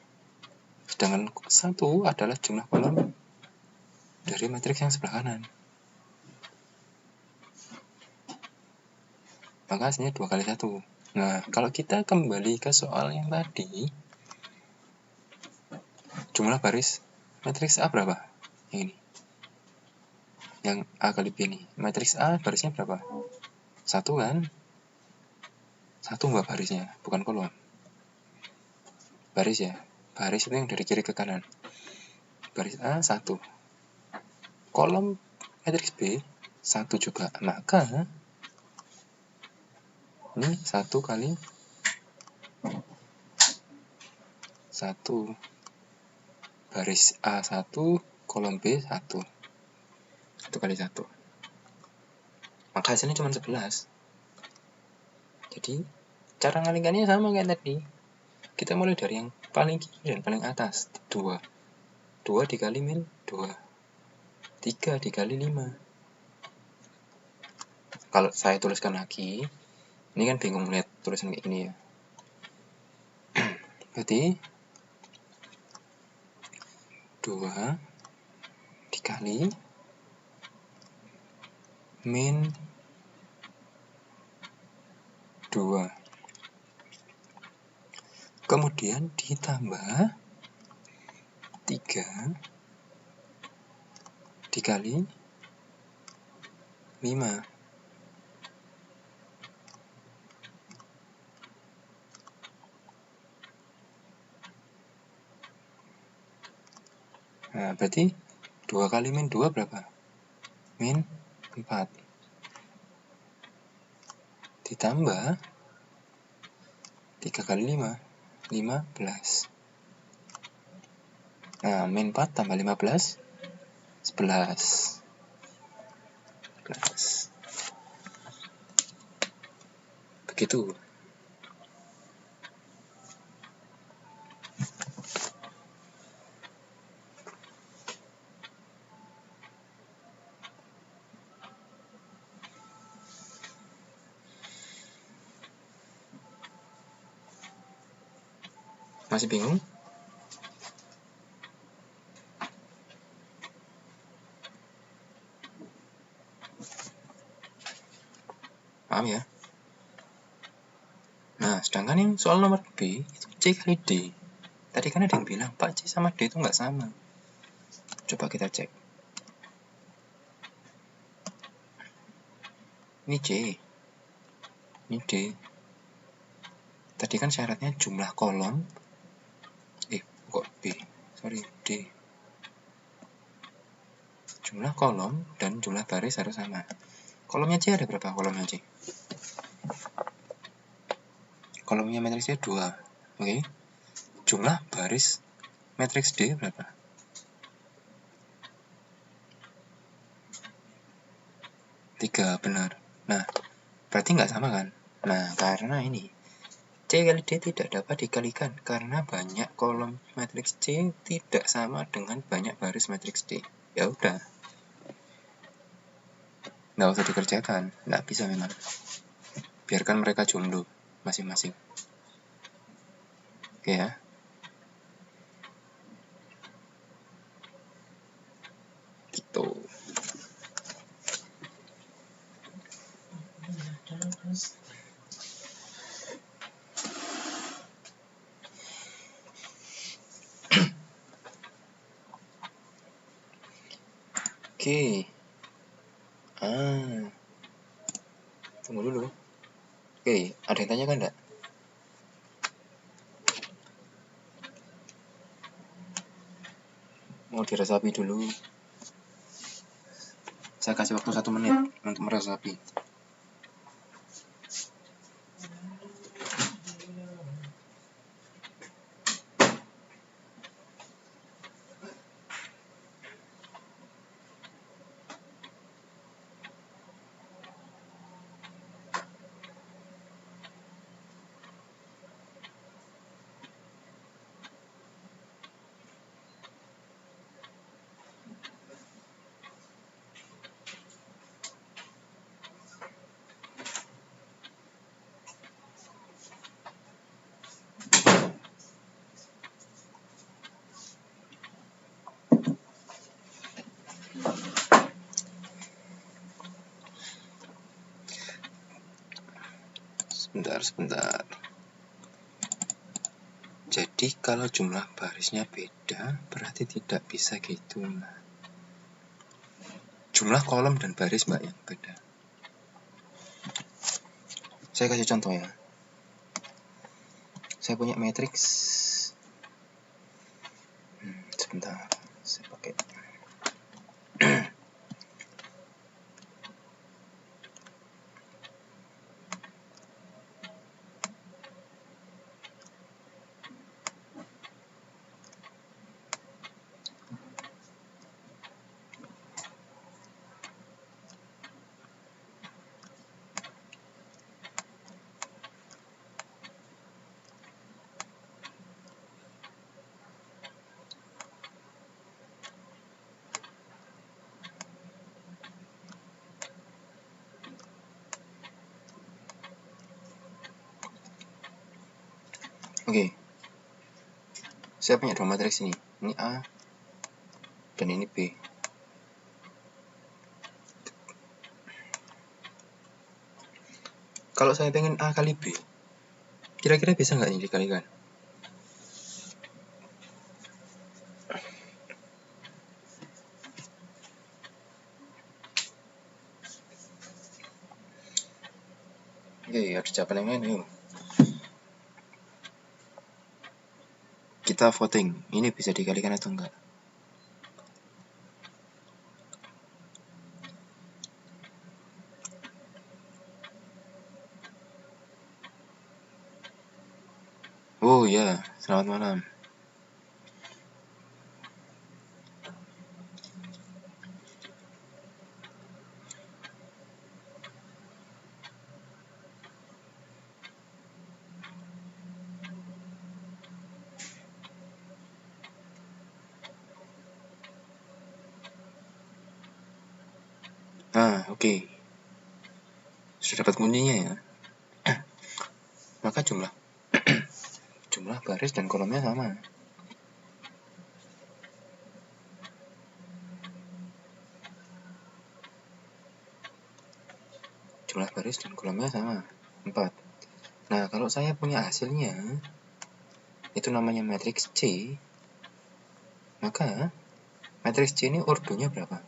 Sedangkan 1 adalah jumlah kolom dari matriks yang sebelah kanan. Maka hasilnya 2 kali 1. Nah, kalau kita kembali ke soal yang tadi, jumlah baris matriks A berapa? Yang ini. Yang A kali B ini. Matriks A barisnya berapa? 1 kan? 1 mbak barisnya, bukan kolom. Baris ya. Baris itu yang dari kiri ke kanan. Baris A 1. Kolom matriks B 1 juga. Maka ini 1 kali 1. Baris A1, kolom B 1. 1 kali 1. Maka hasilnya cuma 11. Jadi, cara ngalikannya sama kayak tadi. Kita mulai dari yang paling kiri dan paling atas. 2. 2 dikali min 2. 3 dikali 5. Kalau saya tuliskan lagi, ini kan bingung melihat tulisan kayak gini ya. Berarti 2 dikali min 2. Kemudian ditambah 3 dikali 5. Nah, berarti 2 kali min 2 berapa? Min 4. Ditambah 3 kali 5, 15. Nah, min 4 tambah 15, 11. Begitu. Masih bingung? Paham ya? Nah, sedangkan yang soal nomor B itu C kali D. Tadi kan ada yang bilang Pak C sama D itu nggak sama. Coba kita cek. Ini C, ini D. Tadi kan syaratnya jumlah kolom. Kok B? Sorry, D. jumlah kolom dan jumlah baris harus sama. Kolomnya C ada berapa kolomnya C? Kolomnya matriks C 2. Oke. Jumlah baris matriks D berapa? 3, benar. Nah, berarti nggak sama kan? Nah, karena ini C kali D tidak dapat dikalikan karena banyak kolom matriks C tidak sama dengan banyak baris matriks D. Ya udah, nggak usah dikerjakan, nggak bisa memang. Biarkan mereka jomblo masing-masing. Oke ya. Gitu. Oke. Tunggu dulu. Oke, ada yang tanya kan enggak? Mau diresapi dulu. Saya kasih waktu 1 menit untuk meresapi. Sebentar. Jadi kalau jumlah barisnya beda, berarti tidak bisa gitu. Nah, jumlah kolom dan baris mbak yang beda. Saya kasih contoh ya. Saya punya matriks. Sebentar, saya pakai. Oke. Saya punya 2 matriks ini. Ini A dan ini B. Kalau saya pengen A kali B, kira-kira bisa nggak ini dikalikan? Oke, ada jawaban yang lain, yuk. Kita voting, ini bisa dikalikan atau enggak? Oh ya, selamat malam. Oke. Sudah dapat kuncinya ya. Maka jumlah baris dan kolomnya sama. Jumlah baris dan kolomnya sama, 4. Nah, kalau saya punya hasilnya, itu namanya matriks C, maka matriks C ini ordonya berapa?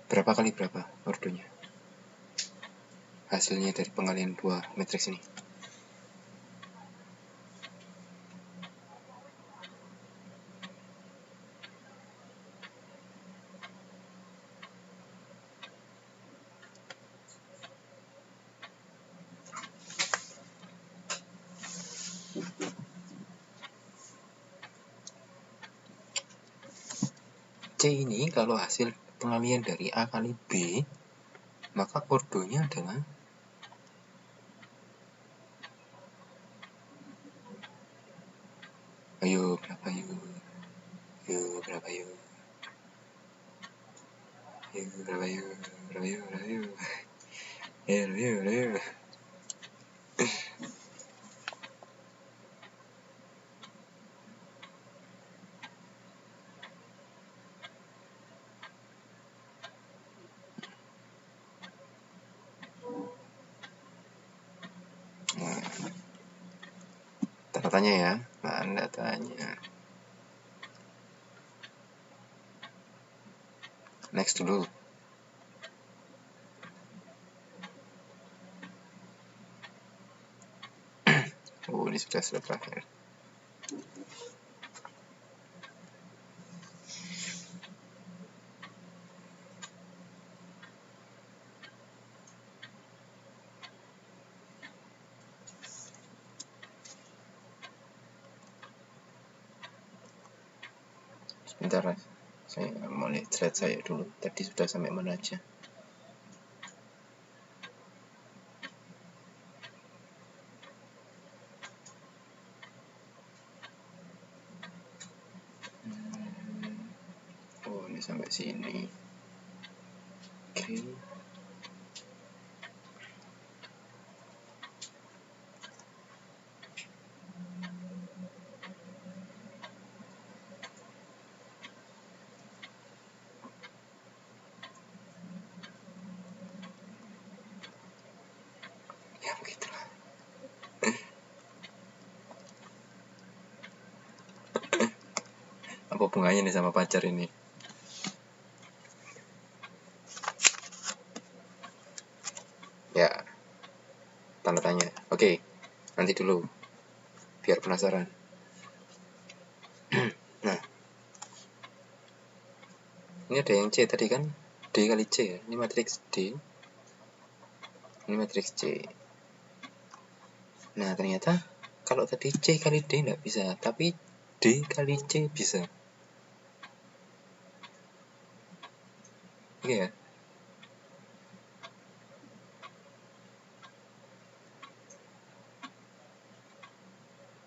Berapa kali berapa ordonya? Hasilnya dari pengalihan 2 matriks ini. C ini kalau hasil pengalian dari A kali B, maka ordonya adalah ayo berapa yuk? Yuk berapa yuk? Yuk berapa yuk? Berapa yuk? Berapa yuk? Berapa yuk? Tanda tanya ya, tanda tanya. Next dulu. Oh, ini sudah terakhir. Sebentar, saya mau lihat thread saya dulu. Tadi sudah sampai mana aja? Oh, ini sampai sini. Oke. Ya begitulah. Apa hubungannya nih sama pacar ini? Ya, tanda tanya. Oke, nanti dulu. Biar penasaran. Nah, ini ada yang C tadi kan? D kali C ya. Ini matriks D. Ini matriks C. Nah, ternyata kalau tadi C kali D nggak bisa, tapi D kali C bisa. Iya ya?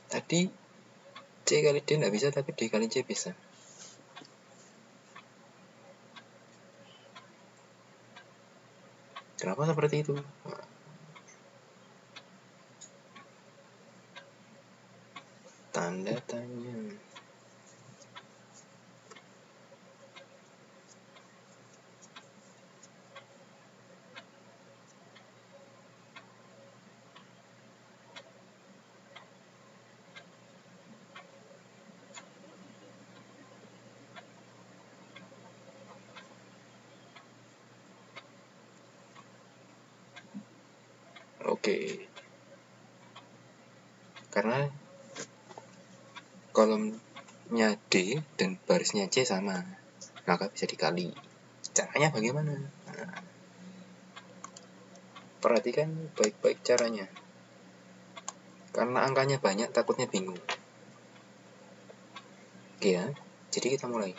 Tadi C kali D nggak bisa, tapi D kali C bisa. Kenapa seperti itu? Tanda tanya. Oke. Karena kolomnya D dan barisnya C sama, maka bisa dikali. Caranya bagaimana? Nah, perhatikan baik-baik caranya. Karena angkanya banyak, takutnya bingung. Oke ya, jadi kita mulai.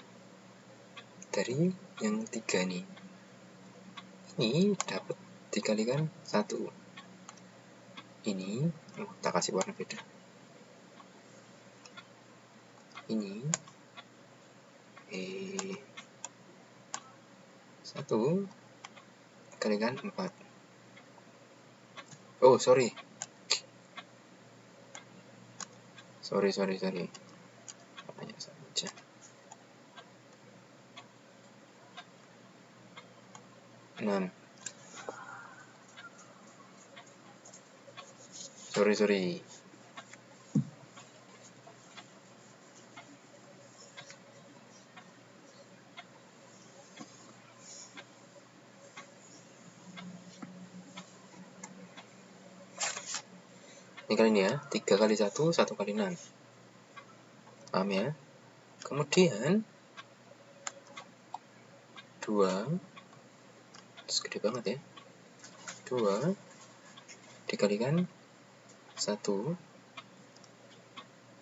Dari yang 3 nih. Ini dapat dikalikan 1. Ini, kita kasih warna beda. Ini 1 kalikan 4. Oh, sorry. Hanya saja. Sorry. Ini kali ini ya, 3 kali 1, 1 kali 6. Paham ya? Kemudian 2, gede banget ya. 2 dikalikan 1,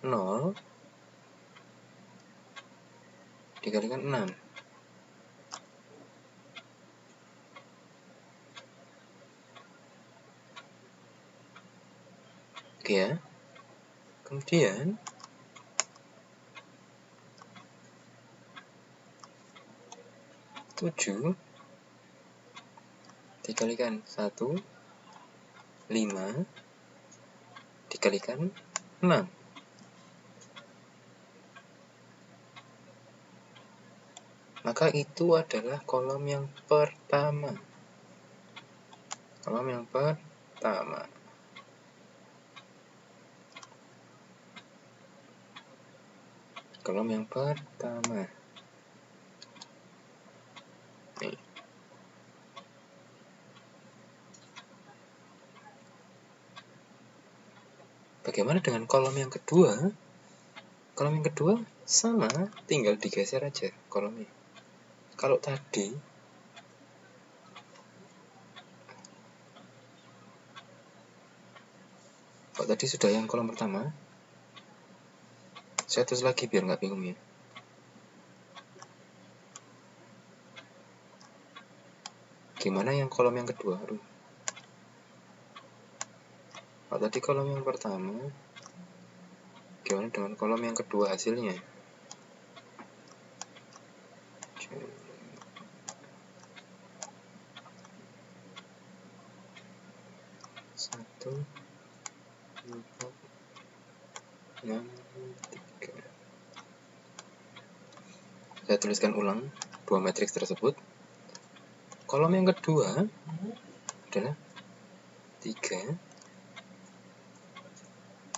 0 dikalikan 6. Oke ya. Kemudian tujuh dikalikan 1, 5 dikalikan 6. Maka itu adalah kolom yang pertama. Kolom yang pertama. Kolom yang pertama. Nih. Bagaimana dengan kolom yang kedua? Kolom yang kedua sama, tinggal digeser aja kolomnya. Kalau tadi sudah yang kolom pertama, saya tulis lagi biar nggak bingung ya. Gimana yang kolom yang kedua? Kalau tadi kolom yang pertama, gimana dengan kolom yang kedua hasilnya? Satu, 4, 6, 3. Saya tuliskan ulang dua matriks tersebut. Kolom yang kedua adalah 3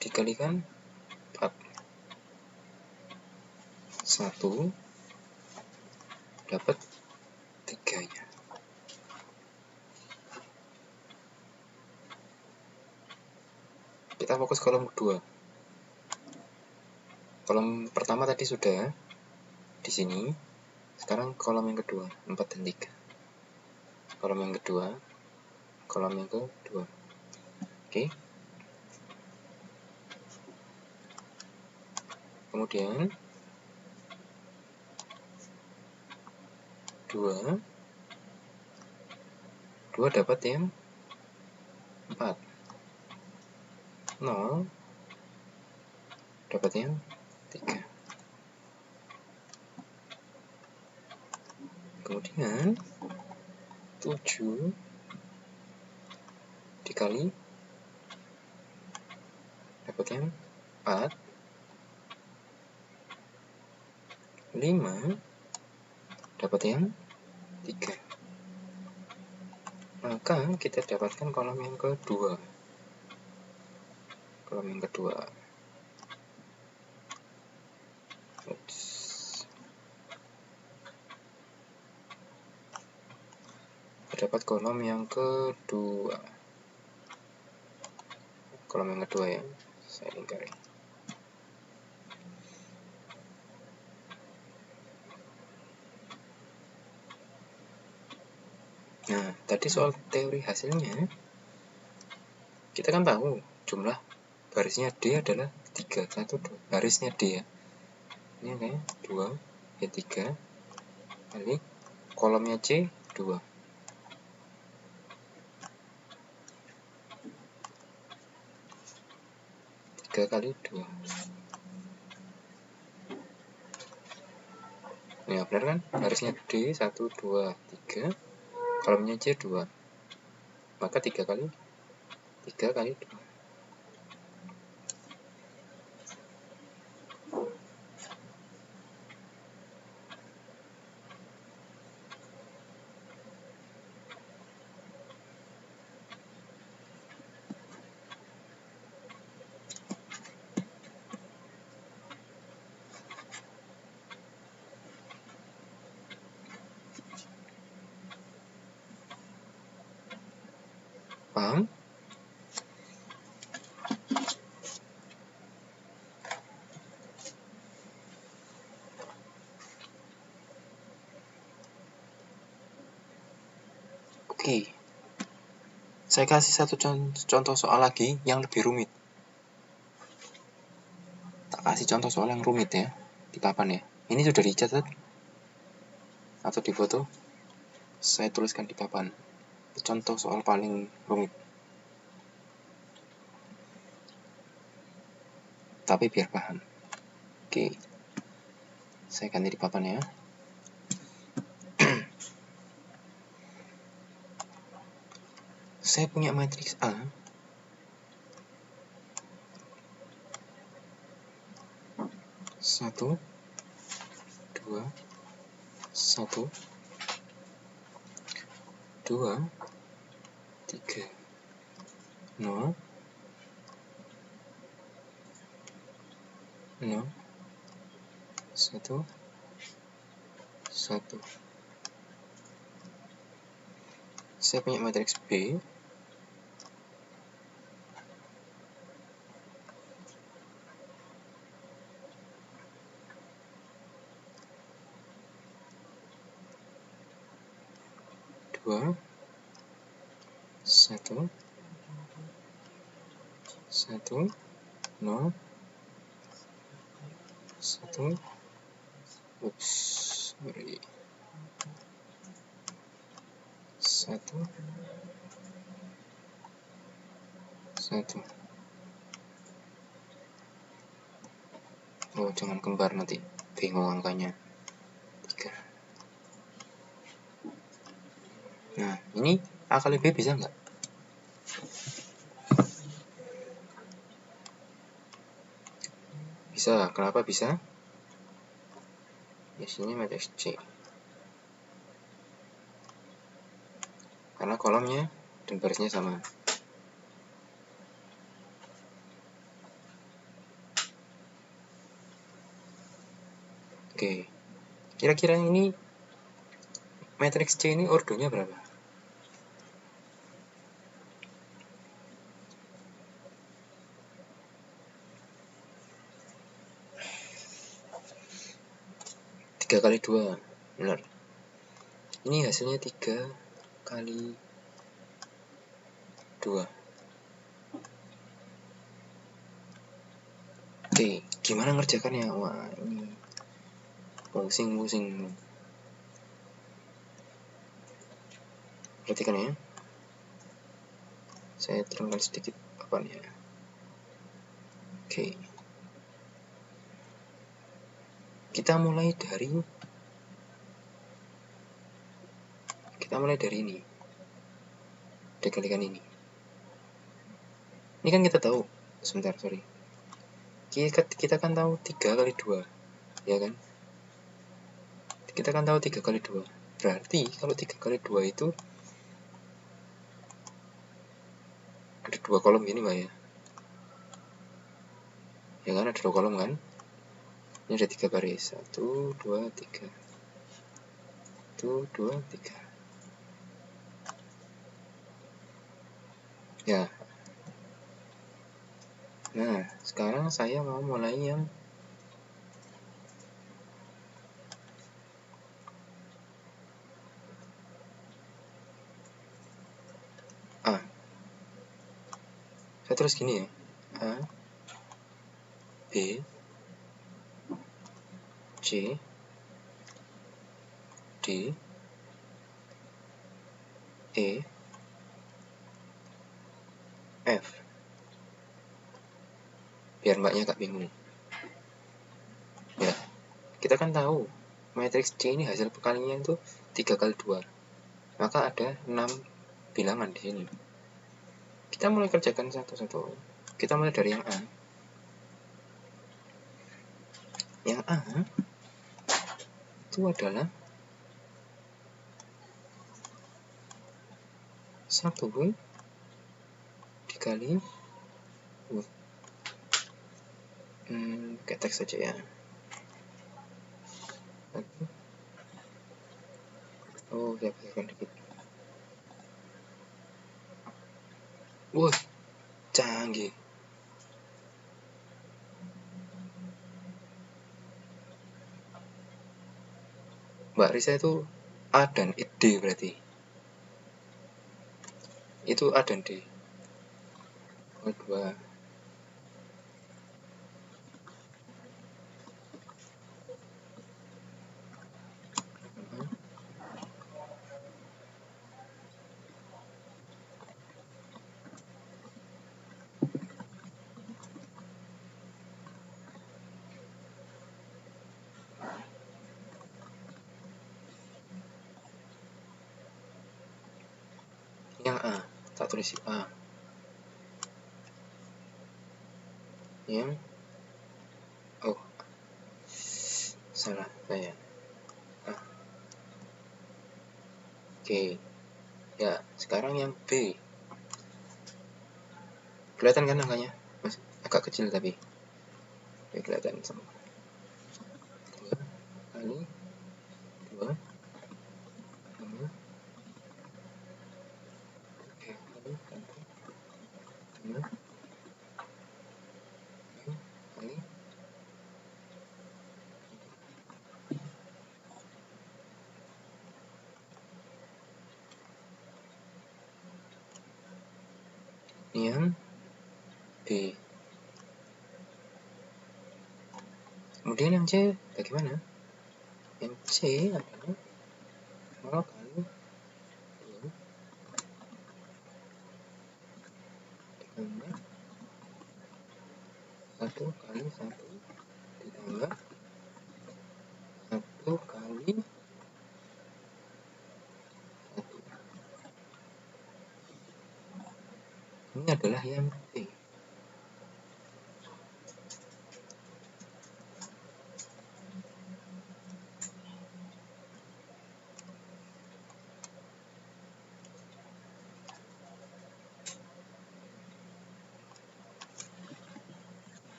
dikalikan 4. 1 dapat 3-nya. Kita fokus kolom kedua. Kolom pertama tadi sudah di sini. Sekarang kolom yang kedua, 4 dan 3. Kolom yang kedua. Oke. Kemudian 2 dapat yang 4. 0 dapat yang 3. Kemudian 7 dikali dapat yang 4. 5 dapat yang 3. Maka kita dapatkan kolom yang kedua. Dapat kolom yang kedua. Ya, saya ingkari. Nah, tadi soal teori hasilnya, kita kan tahu jumlah barisnya D adalah 3, 1, 2. Barisnya D ya. Ini kayak 2, ya 3 kali kolomnya C 2. 3 kali 2. Ya benar kan? Barisnya D 1, 2, 3. Kolomnya C 2. Maka 3 kali 2. Paham? Oke. Saya kasih satu contoh soal lagi yang lebih rumit. Tak kasih contoh soal yang rumit ya. Di papan ya. Ini sudah dicatat atau difoto. Saya tuliskan di papan. Contoh soal paling rumit. tapi biar paham. Oke, saya ganti di papan ya. Saya punya matriks A. Satu, dua, satu, dua, tiga, nol, nol, satu, satu. Saya punya matriks B. Dua, satu, satu, nol, satu, sorry, satu, satu. Oh, jangan kembar nanti bingung angkanya. 3. Nah, ini A kali B bisa nggak? Bisa. Kenapa bisa? Di sini matriks C. Karena kolomnya dan barisnya sama. Oke. Kira-kira ini matriks C ini ordonya berapa? Tiga kali 2, benar. Ini hasilnya 3 kali 2. Oke, gimana ngerjakannya? Wah, ini pusing-pusing. Perhatikan ya. Saya terangkan sedikit papannya. Oke. Kita mulai dari ini. Dikalikan ini. Ini kan kita tahu. Sebentar, sorry. Kita kan tahu 3 kali 2, ya kan? Kita kan tahu 3 kali 2. Berarti kalau 3 kali 2 itu ada 2 kolom gini, Mbak ya. Ya kan, ada 2 kolom kan? Ini ada 3 baris. 1, 2, 3. 1, 2, 3. Ya. Nah, sekarang saya mau mulai yang A. Saya terus gini ya. A, B, C, D, E, F. Biar mbaknya gak bingung. Ya, kita kan tahu matriks C ini hasil pekalinya itu 3 kali 2. Maka ada 6 bilangan di sini. Kita mulai kerjakan satu-satu. Kita mulai dari yang A. Yang A itu adalah 1 dikali pakai teks saja ya. Oh, saya pakai dikit. Wah, canggih. Mbak Risa itu A dan D berarti. Itu A dan D. Oh, 2. yang A, tak tulis A. Yang salah saya. Oke. Ya, sekarang yang B. Kelihatan kan angkanya? Mas, agak kecil tapi. Ya, kelihatan sama. 2 kali 2 tambah 3 kali 1 tambah 2 kali yang B. Kemudian yang C bagaimana? Yang C adalah 0 kali 2 ditambah 1 kali 1 ditambah 1 kali 1. Ini adalah yang B.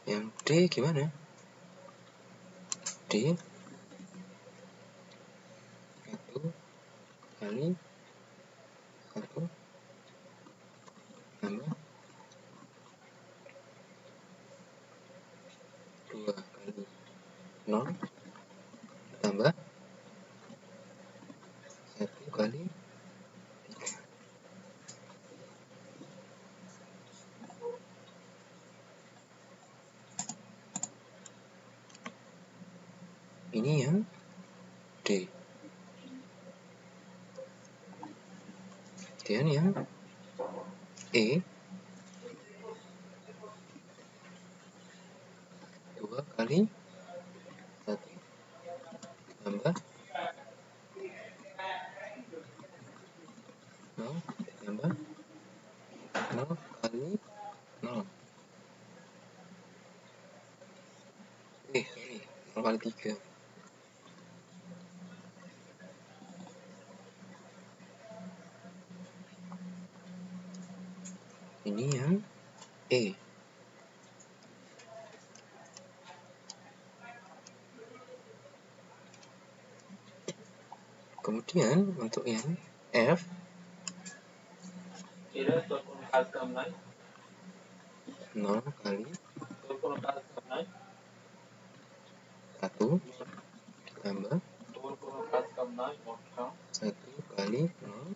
Yang D gimana? D 1 kali 1 tambah 2 kali 0 tambah 1 kali 3. Ini yang D. Kemudian yang E 2 kali 1 tambah 0 ditambah 0 kali 0. Sorry, 0 kali 3. Ini yang E. Kemudian untuk yang F Kira 24 kali 0 kali 24 kali 1 ditambah 24 kali 1 kali 0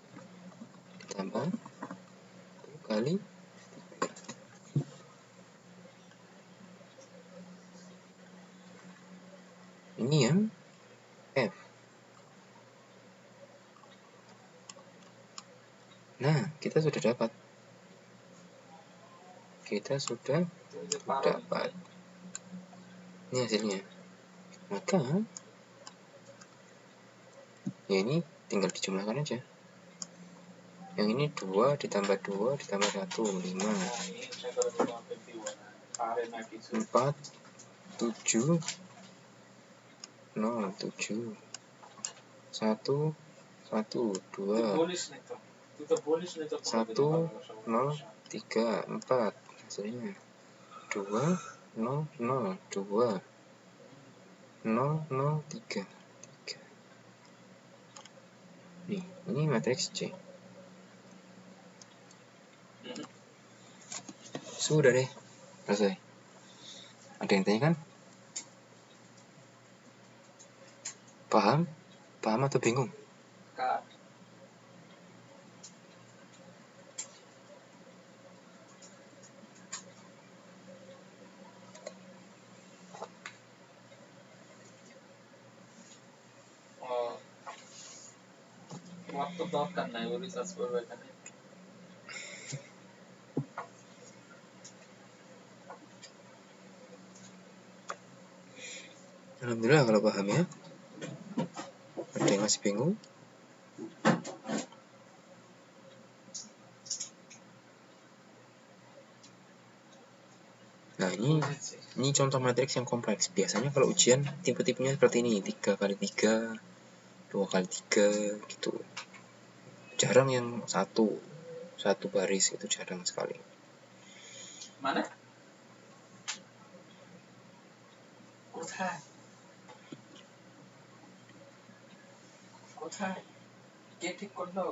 ditambah 1 kali 3. Ini yang F. Nah, kita sudah dapat. Ini hasilnya. Maka ya ini tinggal dijumlahkan aja. Yang ini 2 ditambah 2 ditambah 1 5 4 7 0 7 1 1 2 1 0 3 4 hasilnya 2 0 0 2 0 0 3 3. Nih, ini matriks C. Sudah deh, selesai. Ada yang tanya kan? Paham? Paham atau bingung? waktu দরকার নাই ও রিসার্চ করবে এখানে Alhamdulillah kalau paham ya. Masih bingung? Nah, ini contoh matriks yang kompleks. Biasanya kalau ujian tipe-tipenya seperti ini, 3x3, 2x3 gitu. Jarang yang satu baris, itu jarang sekali. Mana? কোথায়? কে ঠিক করলো?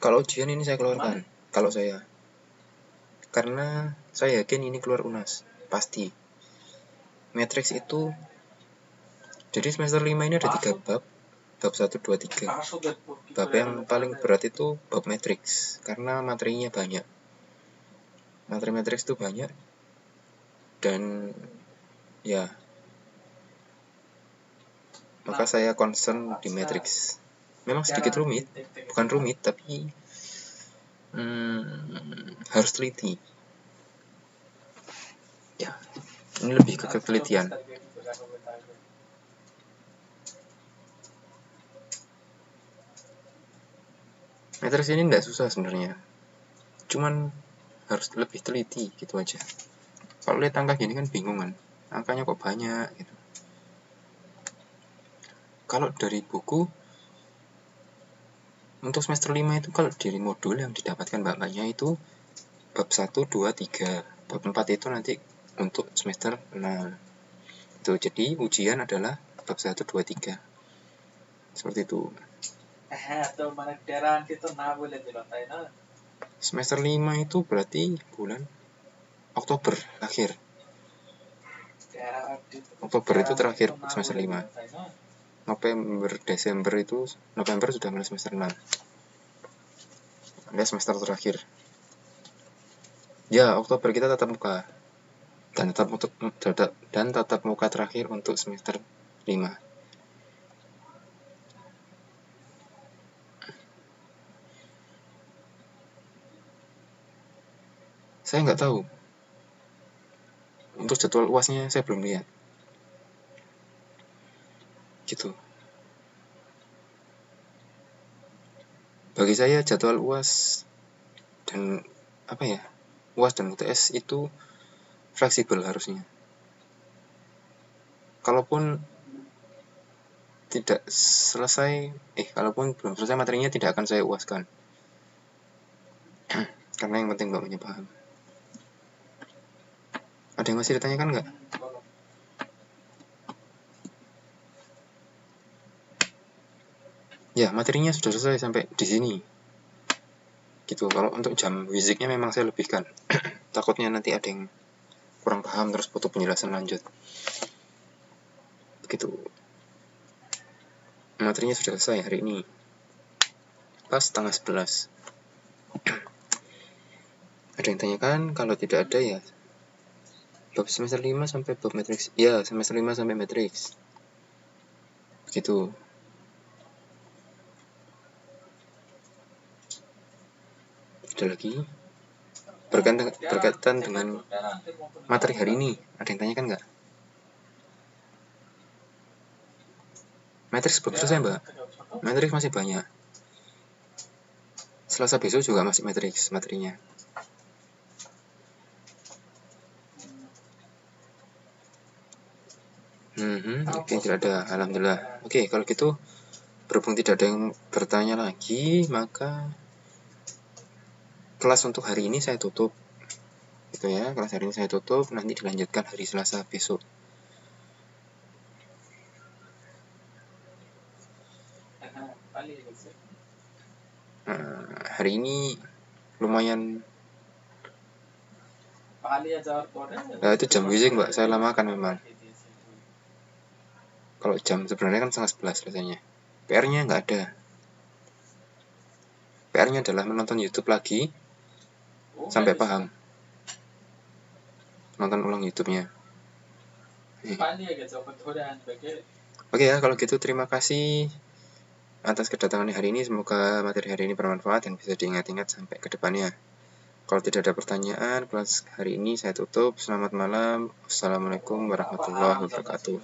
Kalau ujian ini saya keluarkan, kalau saya. Karena saya yakin ini keluar UNAS, pasti. Matriks itu, jadi semester 5 ini ada 3 bab. Bab 1, 2, 3. Bab yang paling berat itu bab matriks, karena materinya banyak. Materi matriks itu banyak. Dan ya, maka saya concern di matriks. Memang sedikit rumit, bukan rumit, tapi harus teliti. Ya, ini lebih ke ketelitian. Matriks ini tidak susah sebenarnya, cuman harus lebih teliti gitu aja. Kalau lihat angka gini kan bingung kan, angkanya kok banyak gitu. Kalau dari buku untuk semester 5 itu, kalau dari modul yang didapatkan mbak-mbaknya itu bab 1, 2, 3. Bab 4 itu nanti untuk semester 6. Itu jadi ujian adalah bab 1, 2, 3. Seperti itu. Semester 5 itu berarti bulan Oktober akhir. Oktober itu terakhir semester 5. November, Desember itu, November sudah mulai semester 6. Ada semester terakhir. Ya, Oktober kita tatap muka. Dan tatap muka terakhir untuk semester 5. Saya nggak tahu. Untuk jadwal UASnya saya belum lihat. Gitu. Bagi saya jadwal UAS dan UAS dan UTS itu fleksibel harusnya. Kalaupun belum selesai materinya tidak akan saya UASkan. Karena yang penting mbak punya paham. Ada yang masih ditanyakan nggak? Ya, materinya sudah selesai sampai di sini. Gitu. Kalau untuk jam fisiknya memang saya lebihkan. Takutnya nanti ada yang kurang paham terus butuh penjelasan lanjut. Begitu. Materinya sudah selesai hari ini. Pas tanggal 11. Ada yang tanyakan? Kalau tidak ada ya bab semester 5 sampai bab matriks. Ya, semester 5 sampai matriks. Begitu. Ada lagi? Berkaitan dengan materi hari ini. Ada yang tanyakan nggak? Matriks belum selesai mbak. Matriks masih banyak. Selasa besok juga masih matriks materinya. Oke, tidak ada. Alhamdulillah. Oke, kalau gitu berhubung tidak ada yang bertanya lagi, maka kelas untuk hari ini saya tutup. Gitu ya, kelas hari ini saya tutup. Nanti dilanjutkan hari Selasa besok. Hari ini lumayan. Itu jam wisik mbak, saya lamakan memang. Kalau jam sebenarnya kan 10:30 rasanya. PR-nya nggak ada. PR-nya adalah menonton YouTube lagi sampai paham. Nonton ulang YouTube-nya. Oke ya, kalau gitu terima kasih atas kedatangan hari ini. Semoga materi hari ini bermanfaat dan bisa diingat-ingat sampai ke depannya. Kalau tidak ada pertanyaan, kelas hari ini saya tutup. Selamat malam. Wassalamualaikum warahmatullahi wabarakatuh.